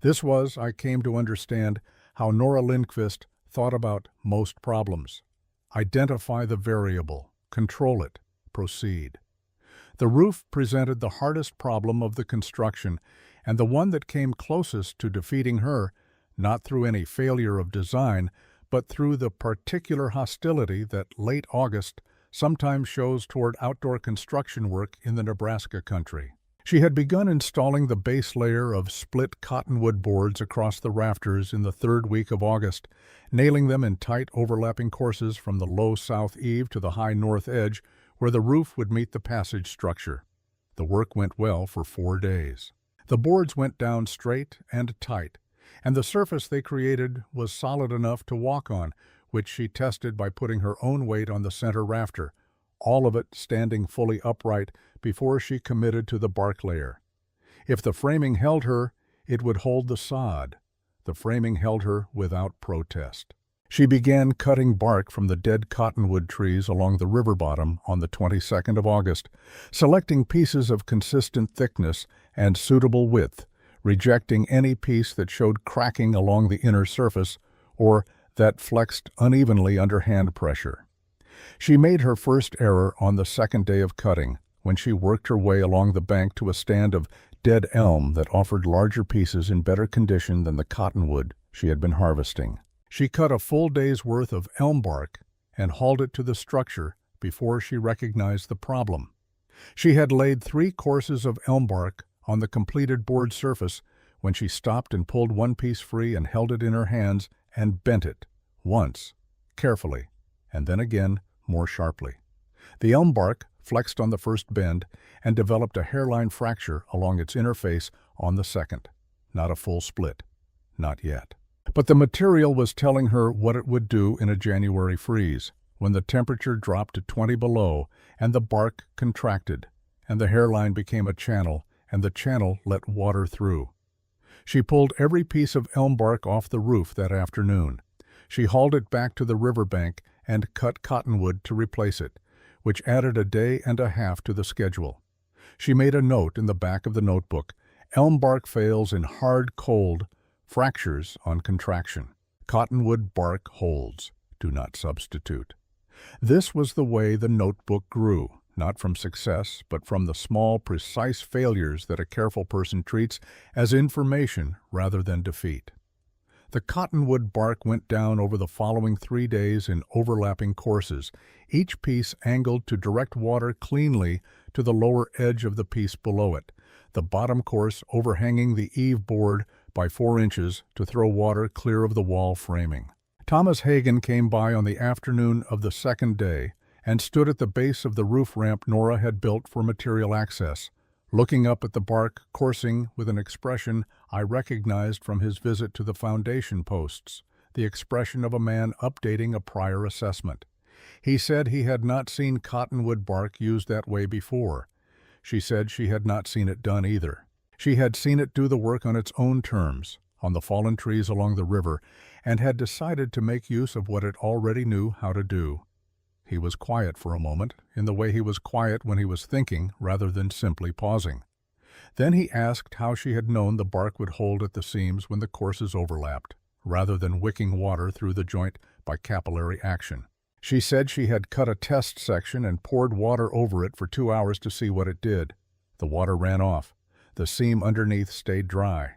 This was, I came to understand, how Nora Lindqvist thought about most problems. Identify the variable, control it, proceed. The roof presented the hardest problem of the construction, and the one that came closest to defeating her, not through any failure of design, but through the particular hostility that late August sometimes shows toward outdoor construction work in the Nebraska country. She had begun installing the base layer of split cottonwood boards across the rafters in the 3rd week of August, nailing them in tight overlapping courses from the low south eave to the high north edge, where the roof would meet the passage structure. The work went well for 4 days. The boards went down straight and tight, and the surface they created was solid enough to walk on, which she tested by putting her own weight on the center rafter, all of it standing fully upright before she committed to the bark layer. If the framing held her, it would hold the sod. The framing held her without protest. She began cutting bark from the dead cottonwood trees along the river bottom on the 22nd of August, selecting pieces of consistent thickness and suitable width, rejecting any piece that showed cracking along the inner surface or that flexed unevenly under hand pressure. She made her first error on the 2nd day of cutting, when she worked her way along the bank to a stand of dead elm that offered larger pieces in better condition than the cottonwood she had been harvesting. She cut a full day's worth of elm bark and hauled it to the structure before she recognized the problem. She had laid 3 courses of elm bark on the completed board surface when she stopped and pulled one piece free and held it in her hands and bent it, once, carefully, and then again, more sharply. The elm bark flexed on the first bend and developed a hairline fracture along its inner face on the second. Not a full split. Not yet. But the material was telling her what it would do in a January freeze, when the temperature dropped to 20 below and the bark contracted, and the hairline became a channel, and the channel let water through. She pulled every piece of elm bark off the roof that afternoon. She hauled it back to the riverbank and cut cottonwood to replace it, which added a day and a half to the schedule. She made a note in the back of the notebook: elm bark fails in hard cold, fractures on contraction. Cottonwood bark holds. Do not substitute. This was the way the notebook grew, not from success, but from the small, precise failures that a careful person treats as information rather than defeat. The cottonwood bark went down over the following 3 days in overlapping courses, each piece angled to direct water cleanly to the lower edge of the piece below it, the bottom course overhanging the eave board by 4 inches to throw water clear of the wall framing. Thomas Hagen came by on the afternoon of the 2nd day and stood at the base of the roof ramp Nora had built for material access, looking up at the bark coursing with an expression I recognized from his visit to the foundation posts, the expression of a man updating a prior assessment. He said he had not seen cottonwood bark used that way before. She said she had not seen it done either. She had seen it do the work on its own terms, on the fallen trees along the river, and had decided to make use of what it already knew how to do. He was quiet for a moment, in the way he was quiet when he was thinking rather than simply pausing. Then he asked how she had known the bark would hold at the seams when the courses overlapped, rather than wicking water through the joint by capillary action. She said she had cut a test section and poured water over it for 2 hours to see what it did. The water ran off. The seam underneath stayed dry.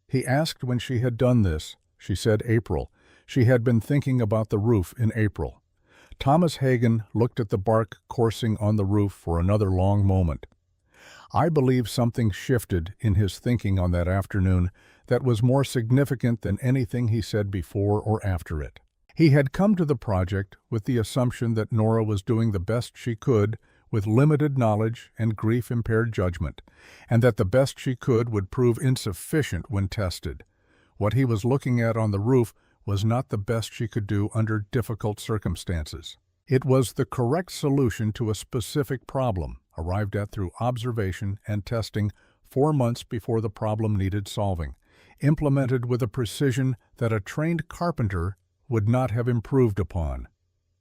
He asked when she had done this. She said April. She had been thinking about the roof in April. Thomas Hagen looked at the bark coursing on the roof for another long moment. I believe something shifted in his thinking on that afternoon that was more significant than anything he said before or after it. He had come to the project with the assumption that Nora was doing the best she could with limited knowledge and grief-impaired judgment, and that the best she could would prove insufficient when tested. What he was looking at on the roof was not the best she could do under difficult circumstances. It was the correct solution to a specific problem, arrived at through observation and testing 4 months before the problem needed solving, implemented with a precision that a trained carpenter would not have improved upon.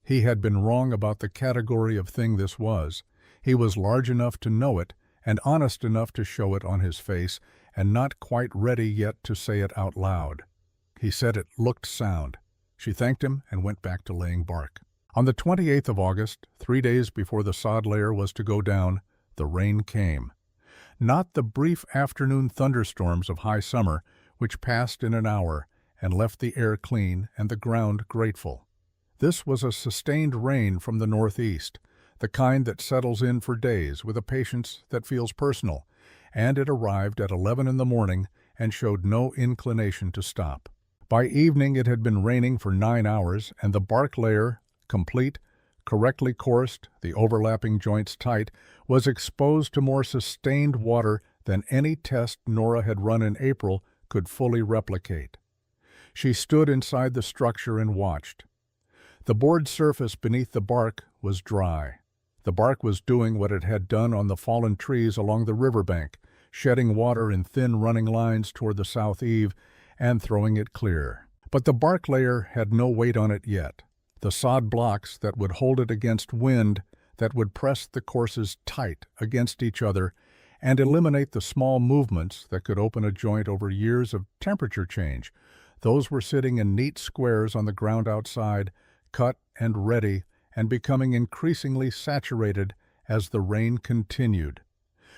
He had been wrong about the category of thing this was. He was large enough to know it and honest enough to show it on his face, and not quite ready yet to say it out loud. He said it looked sound. She thanked him and went back to laying bark. On the 28th of August, 3 days before the sod layer was to go down, the rain came. Not the brief afternoon thunderstorms of high summer, which passed in an hour and left the air clean and the ground grateful. This was a sustained rain from the northeast, the kind that settles in for days with a patience that feels personal, and it arrived at 11 in the morning and showed no inclination to stop. By evening it had been raining for 9 hours, and the bark layer, complete, correctly coursed, the overlapping joints tight, was exposed to more sustained water than any test Nora had run in April could fully replicate. She stood inside the structure and watched. The board surface beneath the bark was dry. The bark was doing what it had done on the fallen trees along the riverbank, shedding water in thin running lines toward the south eave and throwing it clear. But the bark layer had no weight on it yet. The sod blocks that would hold it against wind, that would press the courses tight against each other and eliminate the small movements that could open a joint over years of temperature change, those were sitting in neat squares on the ground outside, cut and ready, and becoming increasingly saturated as the rain continued.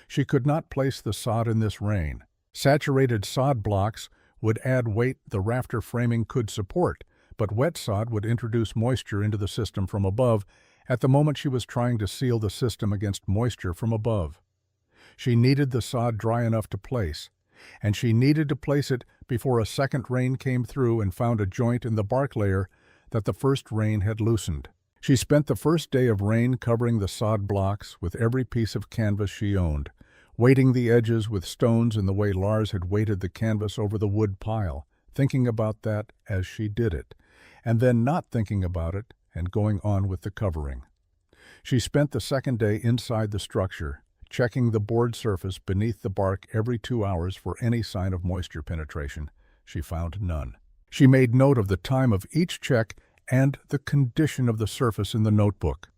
She could not place the sod in this rain. Saturated sod blocks would add weight the rafter framing could support, but wet sod would introduce moisture into the system from above at the moment she was trying to seal the system against moisture from above. She needed the sod dry enough to place, and she needed to place it before a second rain came through and found a joint in the bark layer that the first rain had loosened. She spent the first day of rain covering the sod blocks with every piece of canvas she owned, weighting the edges with stones in the way Lars had weighted the canvas over the wood pile, thinking about that as she did it, and then not thinking about it and going on with the covering. She spent the second day inside the structure, checking the board surface beneath the bark every 2 hours for any sign of moisture penetration. She found none. She made note of the time of each check and the condition of the surface in the notebook.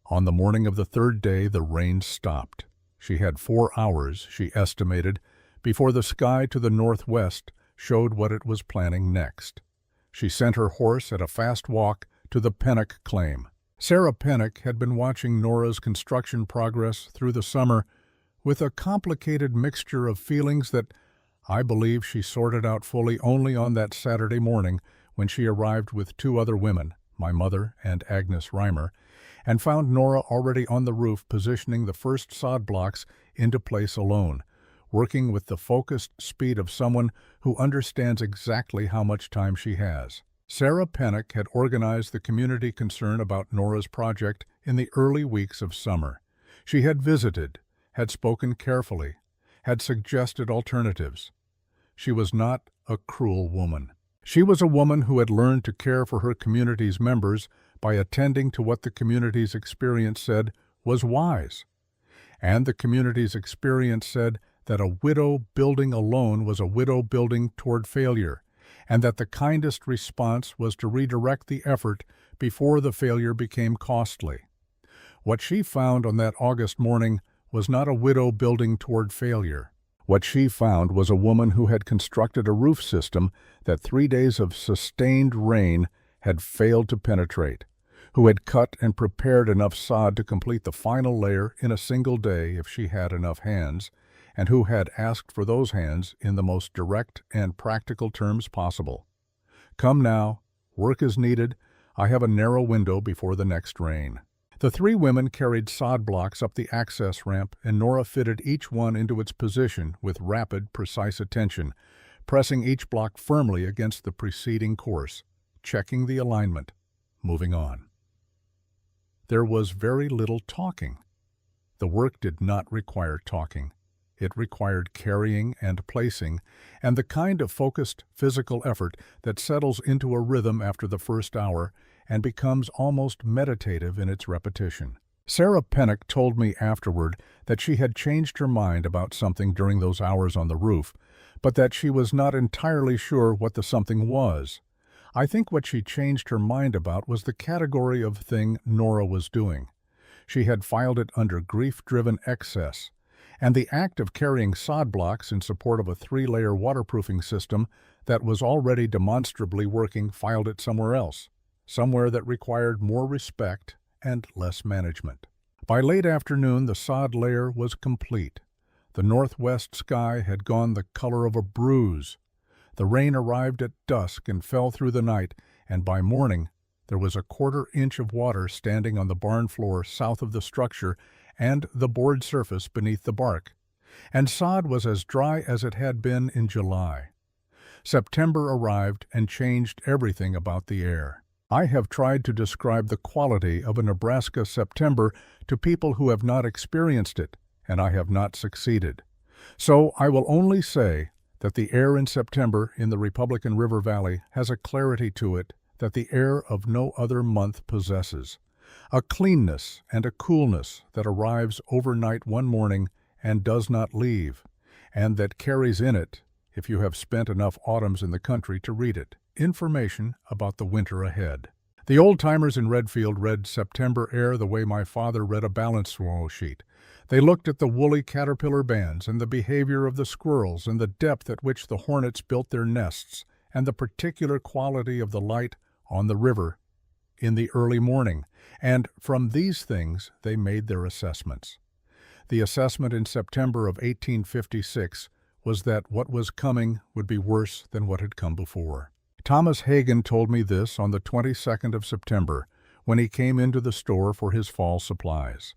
On the morning of the third day, the rain stopped. She had 4 hours, she estimated, before the sky to the northwest showed what it was planning next. She sent her horse at a fast walk to the Pennock claim. Sarah Pennock had been watching Nora's construction progress through the summer with a complicated mixture of feelings that I believe she sorted out fully only on that Saturday morning when she arrived with 2 other women, my mother and Agnes Reimer, and found Nora already on the roof positioning the first sod blocks into place alone, working with the focused speed of someone who understands exactly how much time she has. Sarah Pennock had organized the community concern about Nora's project in the early weeks of summer. She had visited, had spoken carefully, had suggested alternatives. She was not a cruel woman. She was a woman who had learned to care for her community's members by attending to what the community's experience said was wise. And the community's experience said that a widow building alone was a widow building toward failure, and that the kindest response was to redirect the effort before the failure became costly. What she found on that August morning was not a widow building toward failure. What she found was a woman who had constructed a roof system that 3 days of sustained rain had failed to penetrate, who had cut and prepared enough sod to complete the final layer in a single day if she had enough hands, and who had asked for those hands in the most direct and practical terms possible. "Come now, work is needed. I have a narrow window before the next rain." The three women carried sod blocks up the access ramp, and Nora fitted each one into its position with rapid, precise attention, pressing each block firmly against the preceding course, checking the alignment, moving on. There was very little talking. The work did not require talking. It required carrying and placing, and the kind of focused physical effort that settles into a rhythm after the first hour and becomes almost meditative in its repetition. Sarah Pennock told me afterward that she had changed her mind about something during those hours on the roof, but that she was not entirely sure what the something was. I think what she changed her mind about was the category of thing Nora was doing. She had filed it under grief-driven excess, and the act of carrying sod blocks in support of a 3-layer waterproofing system that was already demonstrably working filed it somewhere else, somewhere that required more respect and less management. By late afternoon, the sod layer was complete. The northwest sky had gone the color of a bruise. The rain arrived at dusk and fell through the night, and by morning there was a 1/4 inch of water standing on the barn floor south of the structure and the board surface beneath the bark, and sod was as dry as it had been in July. September arrived and changed everything about the air. I have tried to describe the quality of a Nebraska September to people who have not experienced it, and I have not succeeded. So I will only say that the air in September in the Republican River Valley has a clarity to it that the air of no other month possesses, a cleanness and a coolness that arrives overnight one morning and does not leave, and that carries in it, if you have spent enough autumns in the country to read it, information about the winter ahead. The old-timers in Redfield read September air the way my father read a balance sheet. They looked at the woolly caterpillar bands and the behavior of the squirrels and the depth at which the hornets built their nests and the particular quality of the light on the river in the early morning, and from these things they made their assessments. The assessment in September of 1856 was that what was coming would be worse than what had come before. Thomas Hagan told me this on the 22nd of September, when he came into the store for his fall supplies.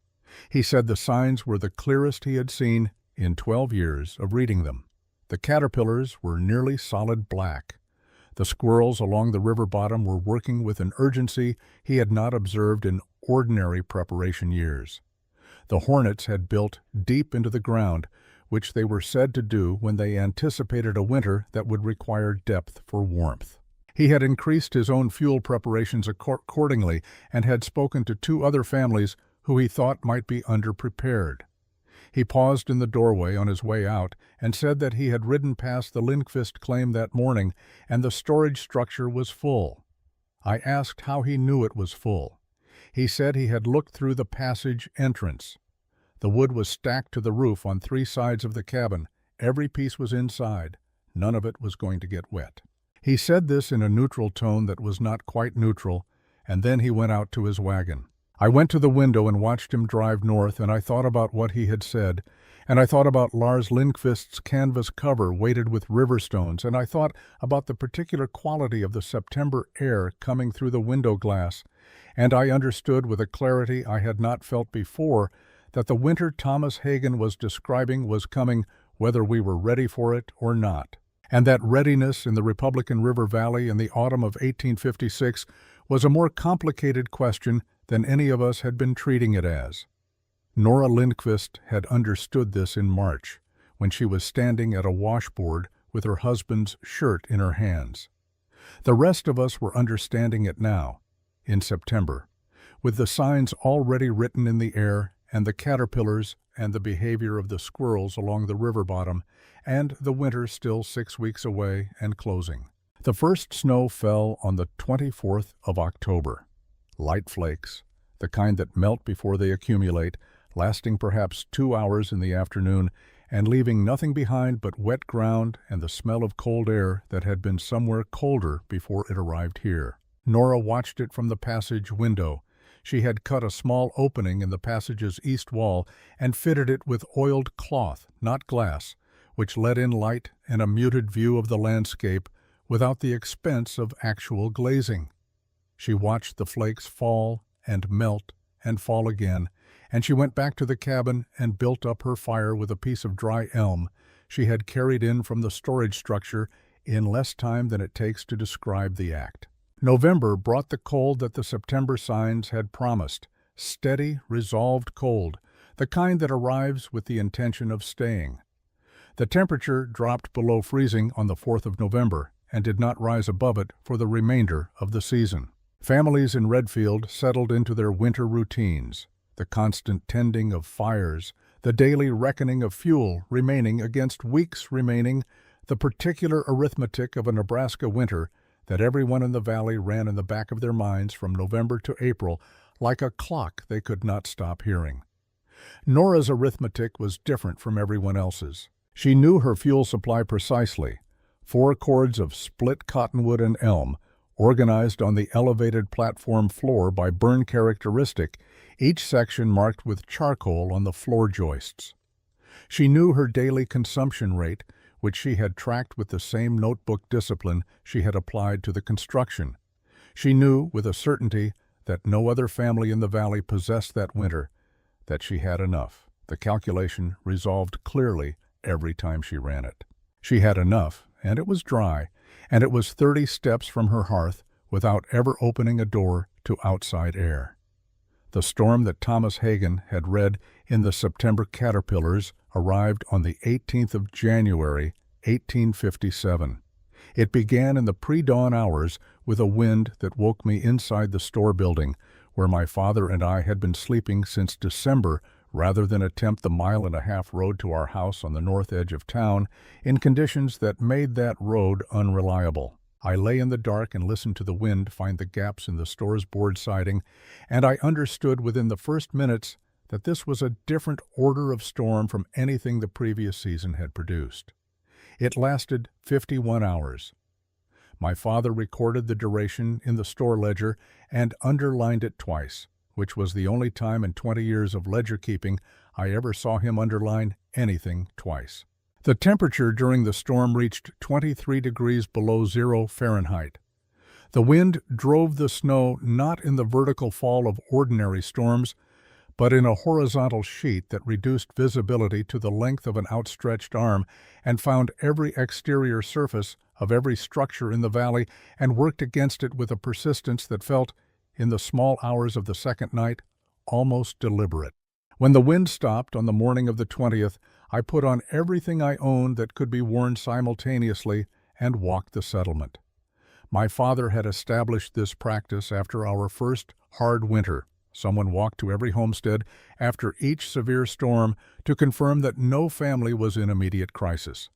He said the signs were the clearest he had seen in 12 years of reading them. The caterpillars were nearly solid black. The squirrels along the river bottom were working with an urgency he had not observed in ordinary preparation years. The hornets had built deep into the ground, which they were said to do when they anticipated a winter that would require depth for warmth. He had increased his own fuel preparations accordingly and had spoken to 2 other families who he thought might be underprepared. He paused in the doorway on his way out and said that he had ridden past the Lindqvist claim that morning and the storage structure was full. I asked how he knew it was full. He said he had looked through the passage entrance. The wood was stacked to the roof on 3 sides of the cabin. Every piece was inside. None of it was going to get wet. He said this in a neutral tone that was not quite neutral, and then he went out to his wagon. I went to the window and watched him drive north, and I thought about what he had said, and I thought about Lars Lindqvist's canvas cover weighted with river stones, and I thought about the particular quality of the September air coming through the window glass, and I understood with a clarity I had not felt before that the winter Thomas Hagan was describing was coming whether we were ready for it or not, and that readiness in the Republican River Valley in the autumn of 1856 was a more complicated question than any of us had been treating it as. Nora Lindqvist had understood this in March, when she was standing at a washboard with her husband's shirt in her hands. The rest of us were understanding it now, in September, with the signs already written in the air and the caterpillars and the behavior of the squirrels along the river bottom, and the winter still 6 weeks away and closing. The first snow fell on the 24th of October. Light flakes, the kind that melt before they accumulate, lasting perhaps 2 hours in the afternoon and leaving nothing behind but wet ground and the smell of cold air that had been somewhere colder before it arrived here. Nora watched it from the passage window, She had cut a small opening in the passage's east wall and fitted it with oiled cloth, not glass, which let in light and a muted view of the landscape without the expense of actual glazing. She watched the flakes fall and melt and fall again, and she went back to the cabin and built up her fire with a piece of dry elm she had carried in from the storage structure in less time than it takes to describe the act. November brought the cold that the September signs had promised, steady, resolved cold, the kind that arrives with the intention of staying. The temperature dropped below freezing on the 4th of November and did not rise above it for the remainder of the season. Families in Redfield settled into their winter routines, the constant tending of fires, the daily reckoning of fuel remaining against weeks remaining, the particular arithmetic of a Nebraska winter that everyone in the valley ran in the back of their minds from November to April like a clock they could not stop hearing. Nora's arithmetic was different from everyone else's. She knew her fuel supply precisely, 4 cords of split cottonwood and elm, organized on the elevated platform floor by burn characteristic, each section marked with charcoal on the floor joists. She knew her daily consumption rate, which she had tracked with the same notebook discipline she had applied to the construction. She knew with a certainty that no other family in the valley possessed that winter, that she had enough. The calculation resolved clearly every time she ran it. She had enough, and it was dry, and it was 30 steps from her hearth without ever opening a door to outside air. The storm that Thomas Hagen had read in the September Caterpillars arrived on the 18th of January, 1857. It began in the pre-dawn hours with a wind that woke me inside the store building, where my father and I had been sleeping since December rather than attempt the 1.5-mile road to our house on the north edge of town in conditions that made that road unreliable. I lay in the dark and listened to the wind find the gaps in the store's board siding, and I understood within the first minutes that this was a different order of storm from anything the previous season had produced. It lasted 51 hours. My father recorded the duration in the store ledger and underlined it twice, which was the only time in 20 years of ledger keeping I ever saw him underline anything twice. The temperature during the storm reached 23 degrees below 0 Fahrenheit. The wind drove the snow not in the vertical fall of ordinary storms, but in a horizontal sheet that reduced visibility to the length of an outstretched arm and found every exterior surface of every structure in the valley and worked against it with a persistence that felt, in the small hours of the second night, almost deliberate. When the wind stopped on the morning of the 20th, I put on everything I owned that could be worn simultaneously and walked the settlement. My father had established this practice after our first hard winter. Someone walked to every homestead after each severe storm to confirm that no family was in immediate crisis.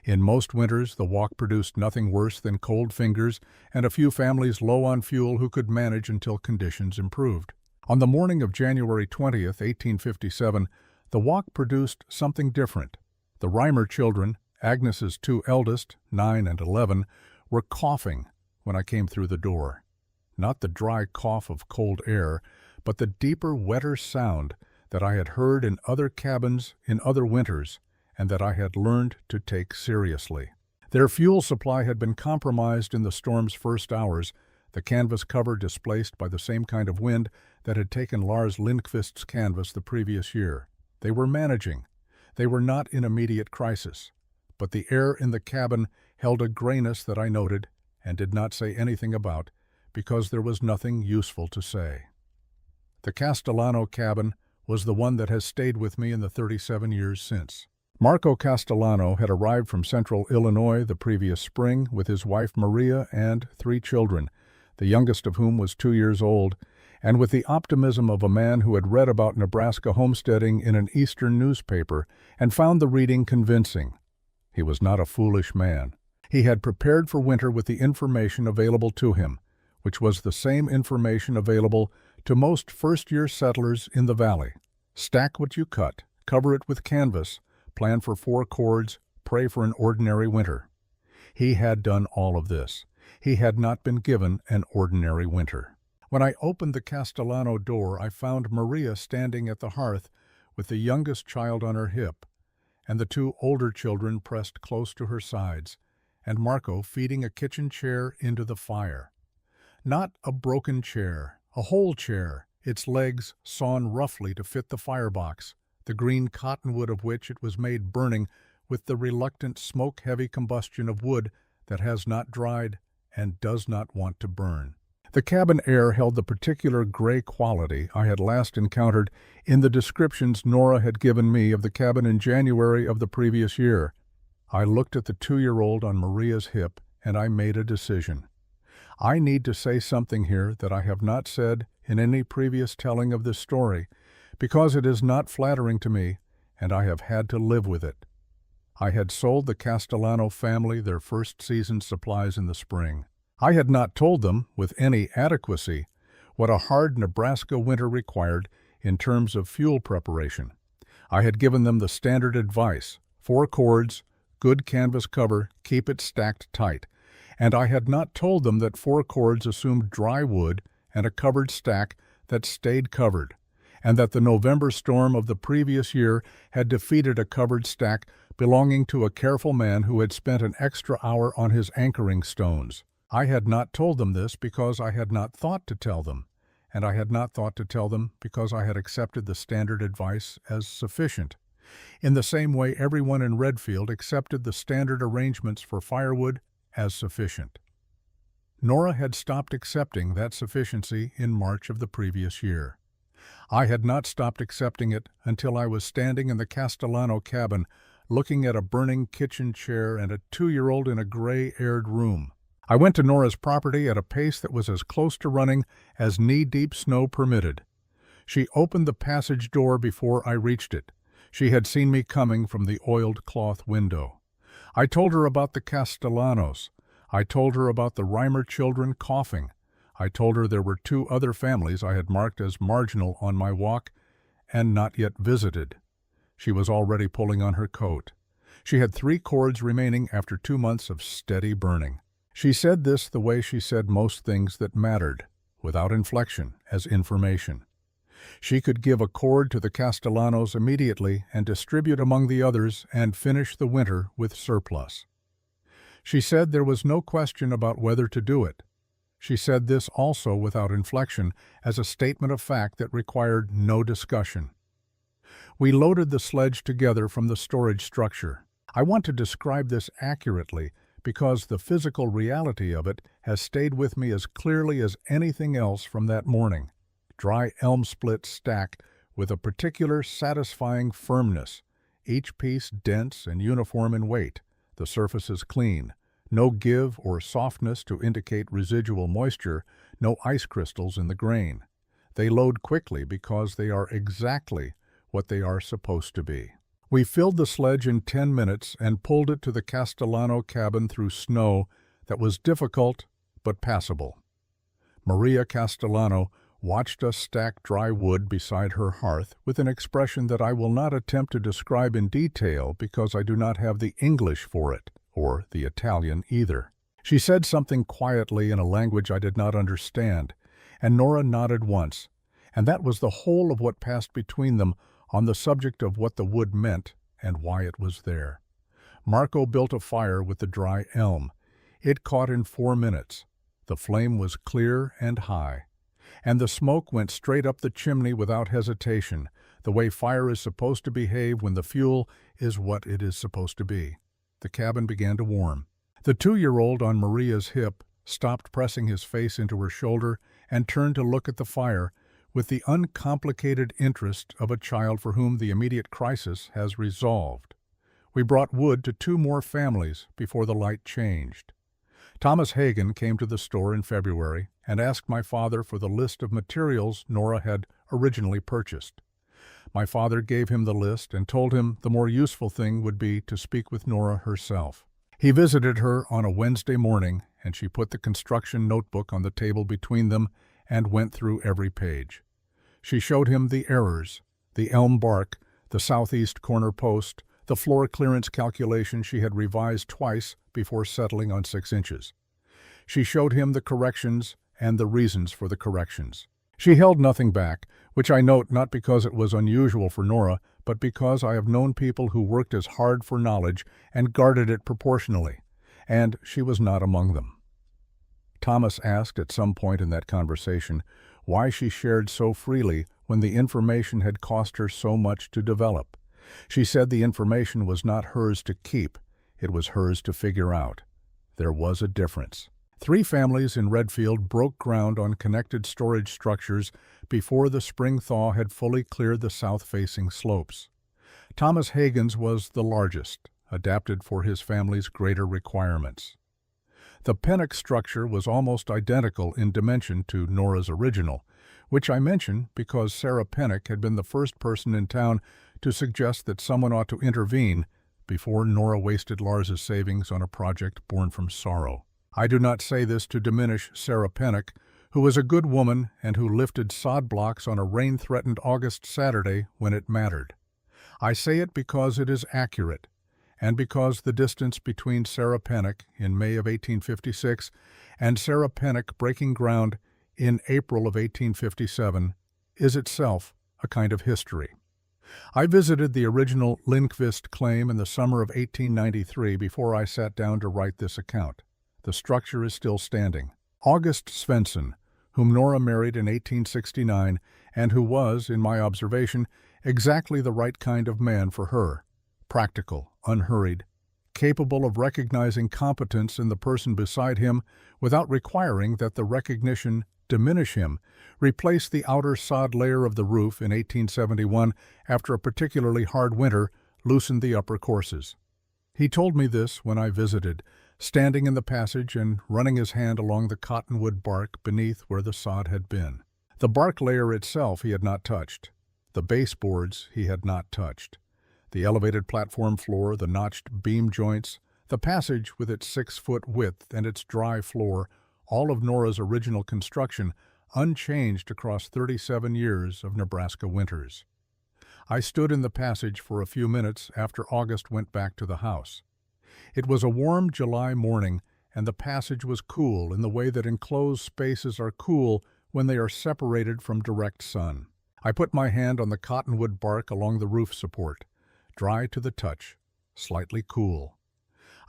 In most winters, the walk produced nothing worse than cold fingers and a few families low on fuel who could manage until conditions improved. On the morning of January 20th, 1857, the walk produced something different. The Reimer children, Agnes's 2 eldest, 9 and 11, were coughing when I came through the door. Not the dry cough of cold air, but the deeper, wetter sound that I had heard in other cabins in other winters and that I had learned to take seriously. Their fuel supply had been compromised in the storm's first hours, the canvas cover displaced by the same kind of wind that had taken Lars Lindqvist's canvas the previous year. They were managing. They were not in immediate crisis, but the air in the cabin held a grayness that I noted and did not say anything about because there was nothing useful to say. The Castellano cabin was the one that has stayed with me in the 37 years since. Marco Castellano had arrived from central Illinois the previous spring with his wife Maria and 3 children, the youngest of whom was 2 years old, and with the optimism of a man who had read about Nebraska homesteading in an Eastern newspaper and found the reading convincing. He was not a foolish man. He had prepared for winter with the information available to him, which was the same information available to most first-year settlers in the valley. Stack what you cut, cover it with canvas, plan for 4 cords, pray for an ordinary winter. He had done all of this. He had not been given an ordinary winter. When I opened the Castellano door, I found Maria standing at the hearth with the youngest child on her hip, and the two older children pressed close to her sides, and Marco feeding a kitchen chair into the fire. Not a broken chair, a whole chair, its legs sawn roughly to fit the firebox, the green cottonwood of which it was made burning with the reluctant smoke-heavy combustion of wood that has not dried and does not want to burn. The cabin air held the particular gray quality I had last encountered in the descriptions Nora had given me of the cabin in January of the previous year. I looked at the 2-year-old on Maria's hip, and I made a decision. I need to say something here that I have not said in any previous telling of this story, because it is not flattering to me, and I have had to live with it. I had sold the Castellano family their first season's supplies in the spring. I had not told them, with any adequacy, what a hard Nebraska winter required in terms of fuel preparation. I had given them the standard advice: 4 cords, good canvas cover, keep it stacked tight. And I had not told them that 4 cords assumed dry wood and a covered stack that stayed covered, and that the November storm of the previous year had defeated a covered stack belonging to a careful man who had spent an extra hour on his anchoring stones. I had not told them this because I had not thought to tell them, and I had not thought to tell them because I had accepted the standard advice as sufficient. In the same way, everyone in Redfield accepted the standard arrangements for firewood as sufficient. Nora had stopped accepting that sufficiency in March of the previous year. I had not stopped accepting it until I was standing in the Castellano cabin looking at a burning kitchen chair and a 2-year-old in a gray-aired room. I went to Nora's property at a pace that was as close to running as knee-deep snow permitted. She opened the passage door before I reached it. She had seen me coming from the oiled cloth window. I told her about the Castellanos. I told her about the Reimer children coughing. I told her there were 2 other families I had marked as marginal on my walk and not yet visited. She was already pulling on her coat. She had 3 cords remaining after 2 months of steady burning. She said this the way she said most things that mattered, without inflection, as information. She could give a cord to the Castellanos immediately and distribute among the others and finish the winter with surplus. She said there was no question about whether to do it. She said this also without inflection, as a statement of fact that required no discussion. We loaded the sledge together from the storage structure. I want to describe this accurately because the physical reality of it has stayed with me as clearly as anything else from that morning. Dry elm split stack with a particular satisfying firmness, each piece dense and uniform in weight, the surfaces clean, no give or softness to indicate residual moisture, no ice crystals in the grain. They load quickly because they are exactly what they are supposed to be. We filled the sledge in 10 minutes and pulled it to the Castellano cabin through snow that was difficult but passable. Maria Castellano watched us stack dry wood beside her hearth with an expression that I will not attempt to describe in detail because I do not have the English for it, or the Italian either. She said something quietly in a language I did not understand, and Nora nodded once, and that was the whole of what passed between them on the subject of what the wood meant and why it was there. Marco built a fire with the dry elm. It caught in 4 minutes. The flame was clear and high, and the smoke went straight up the chimney without hesitation, the way fire is supposed to behave when the fuel is what it is supposed to be. The cabin began to warm. The 2-year-old on Maria's hip stopped pressing his face into her shoulder and turned to look at the fire with the uncomplicated interest of a child for whom the immediate crisis has resolved. We brought wood to 2 more families before the light changed. Thomas Hagen came to the store in February and asked my father for the list of materials Nora had originally purchased. My father gave him the list and told him the more useful thing would be to speak with Nora herself. He visited her on a Wednesday morning, and she put the construction notebook on the table between them and went through every page. She showed him the errors, the elm bark, the southeast corner post, the floor clearance calculation she had revised twice before settling on 6 inches. She showed him the corrections and the reasons for the corrections. She held nothing back, which I note not because it was unusual for Nora, but because I have known people who worked as hard for knowledge and guarded it proportionally, and she was not among them. Thomas asked at some point in that conversation why she shared so freely when the information had cost her so much to develop. She said the information was not hers to keep, it was hers to figure out. There was a difference. 3 families in Redfield broke ground on connected storage structures before the spring thaw had fully cleared the south-facing slopes. Thomas Hagen's was the largest, adapted for his family's greater requirements. The Pennock structure was almost identical in dimension to Nora's original, which I mention because Sarah Pennock had been the first person in town to suggest that someone ought to intervene before Nora wasted Lars's savings on a project born from sorrow. I do not say this to diminish Sarah Pennock, who was a good woman and who lifted sod blocks on a rain-threatened August Saturday when it mattered. I say it because it is accurate, and because the distance between Sarah Pennock in May of 1856 and Sarah Pennock breaking ground in April of 1857 is itself a kind of history. I visited the original Lindqvist claim in the summer of 1893 before I sat down to write this account. The structure is still standing. August Svensson, whom Nora married in 1869 and who was, in my observation, exactly the right kind of man for her, practical, unhurried, capable of recognizing competence in the person beside him without requiring that the recognition diminish him, replaced the outer sod layer of the roof in 1871 after a particularly hard winter loosened the upper courses. He told me this when I visited, standing in the passage and running his hand along the cottonwood bark beneath where the sod had been. The bark layer itself he had not touched. The baseboards he had not touched. The elevated platform floor, the notched beam joints, the passage with its 6-foot width and its dry floor, all of Nora's original construction, unchanged across 37 years of Nebraska winters. I stood in the passage for a few minutes after August went back to the house. It was a warm July morning, and the passage was cool in the way that enclosed spaces are cool when they are separated from direct sun. I put my hand on the cottonwood bark along the roof support, dry to the touch, slightly cool.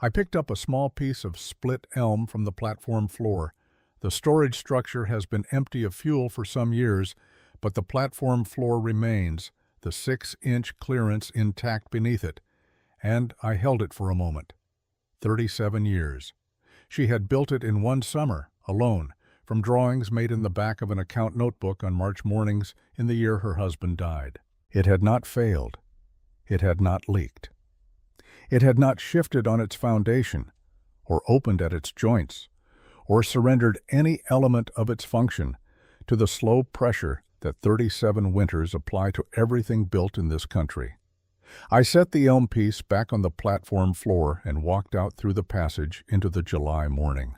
I picked up a small piece of split elm from the platform floor. The storage structure has been empty of fuel for some years, but the platform floor remains, the 6-inch clearance intact beneath it, and I held it for a moment. 37 years. She had built it in one summer, alone, from drawings made in the back of an account notebook on March mornings in the year her husband died. It had not failed. It had not leaked. It had not shifted on its foundation, or opened at its joints, or surrendered any element of its function to the slow pressure that 37 winters apply to everything built in this country. I set the elm piece back on the platform floor and walked out through the passage into the July morning.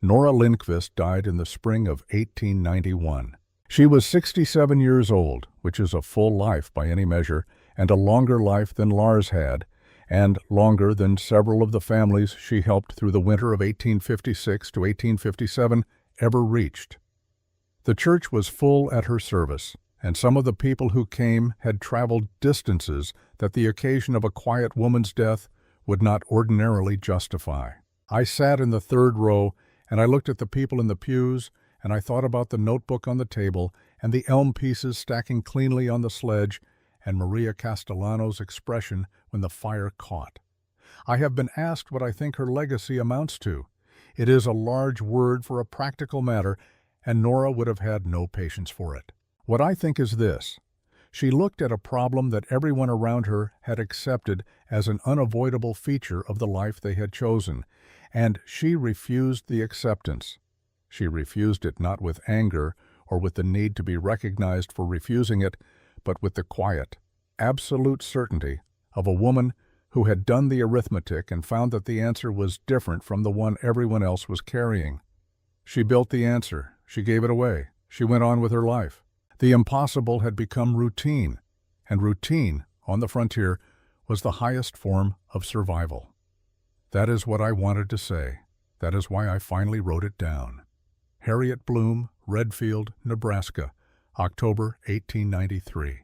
Nora Lindqvist died in the spring of 1891. She was 67 years old, which is a full life by any measure, and a longer life than Lars had, and longer than several of the families she helped through the winter of 1856 to 1857 ever reached. The church was full at her service, and some of the people who came had traveled distances that the occasion of a quiet woman's death would not ordinarily justify. I sat in the third row, and I looked at the people in the pews, and I thought about the notebook on the table, and the elm pieces stacking cleanly on the sledge, and Maria Castellano's expression when the fire caught. I have been asked what I think her legacy amounts to. It is a large word for a practical matter, and Nora would have had no patience for it. What I think is this. She looked at a problem that everyone around her had accepted as an unavoidable feature of the life they had chosen, and she refused the acceptance. She refused it not with anger or with the need to be recognized for refusing it, but with the quiet, absolute certainty of a woman who had done the arithmetic and found that the answer was different from the one everyone else was carrying. She built the answer. She gave it away. She went on with her life. The impossible had become routine, and routine, on the frontier, was the highest form of survival. That is what I wanted to say. That is why I finally wrote it down. Harriet Bloom, Redfield, Nebraska, October 1893.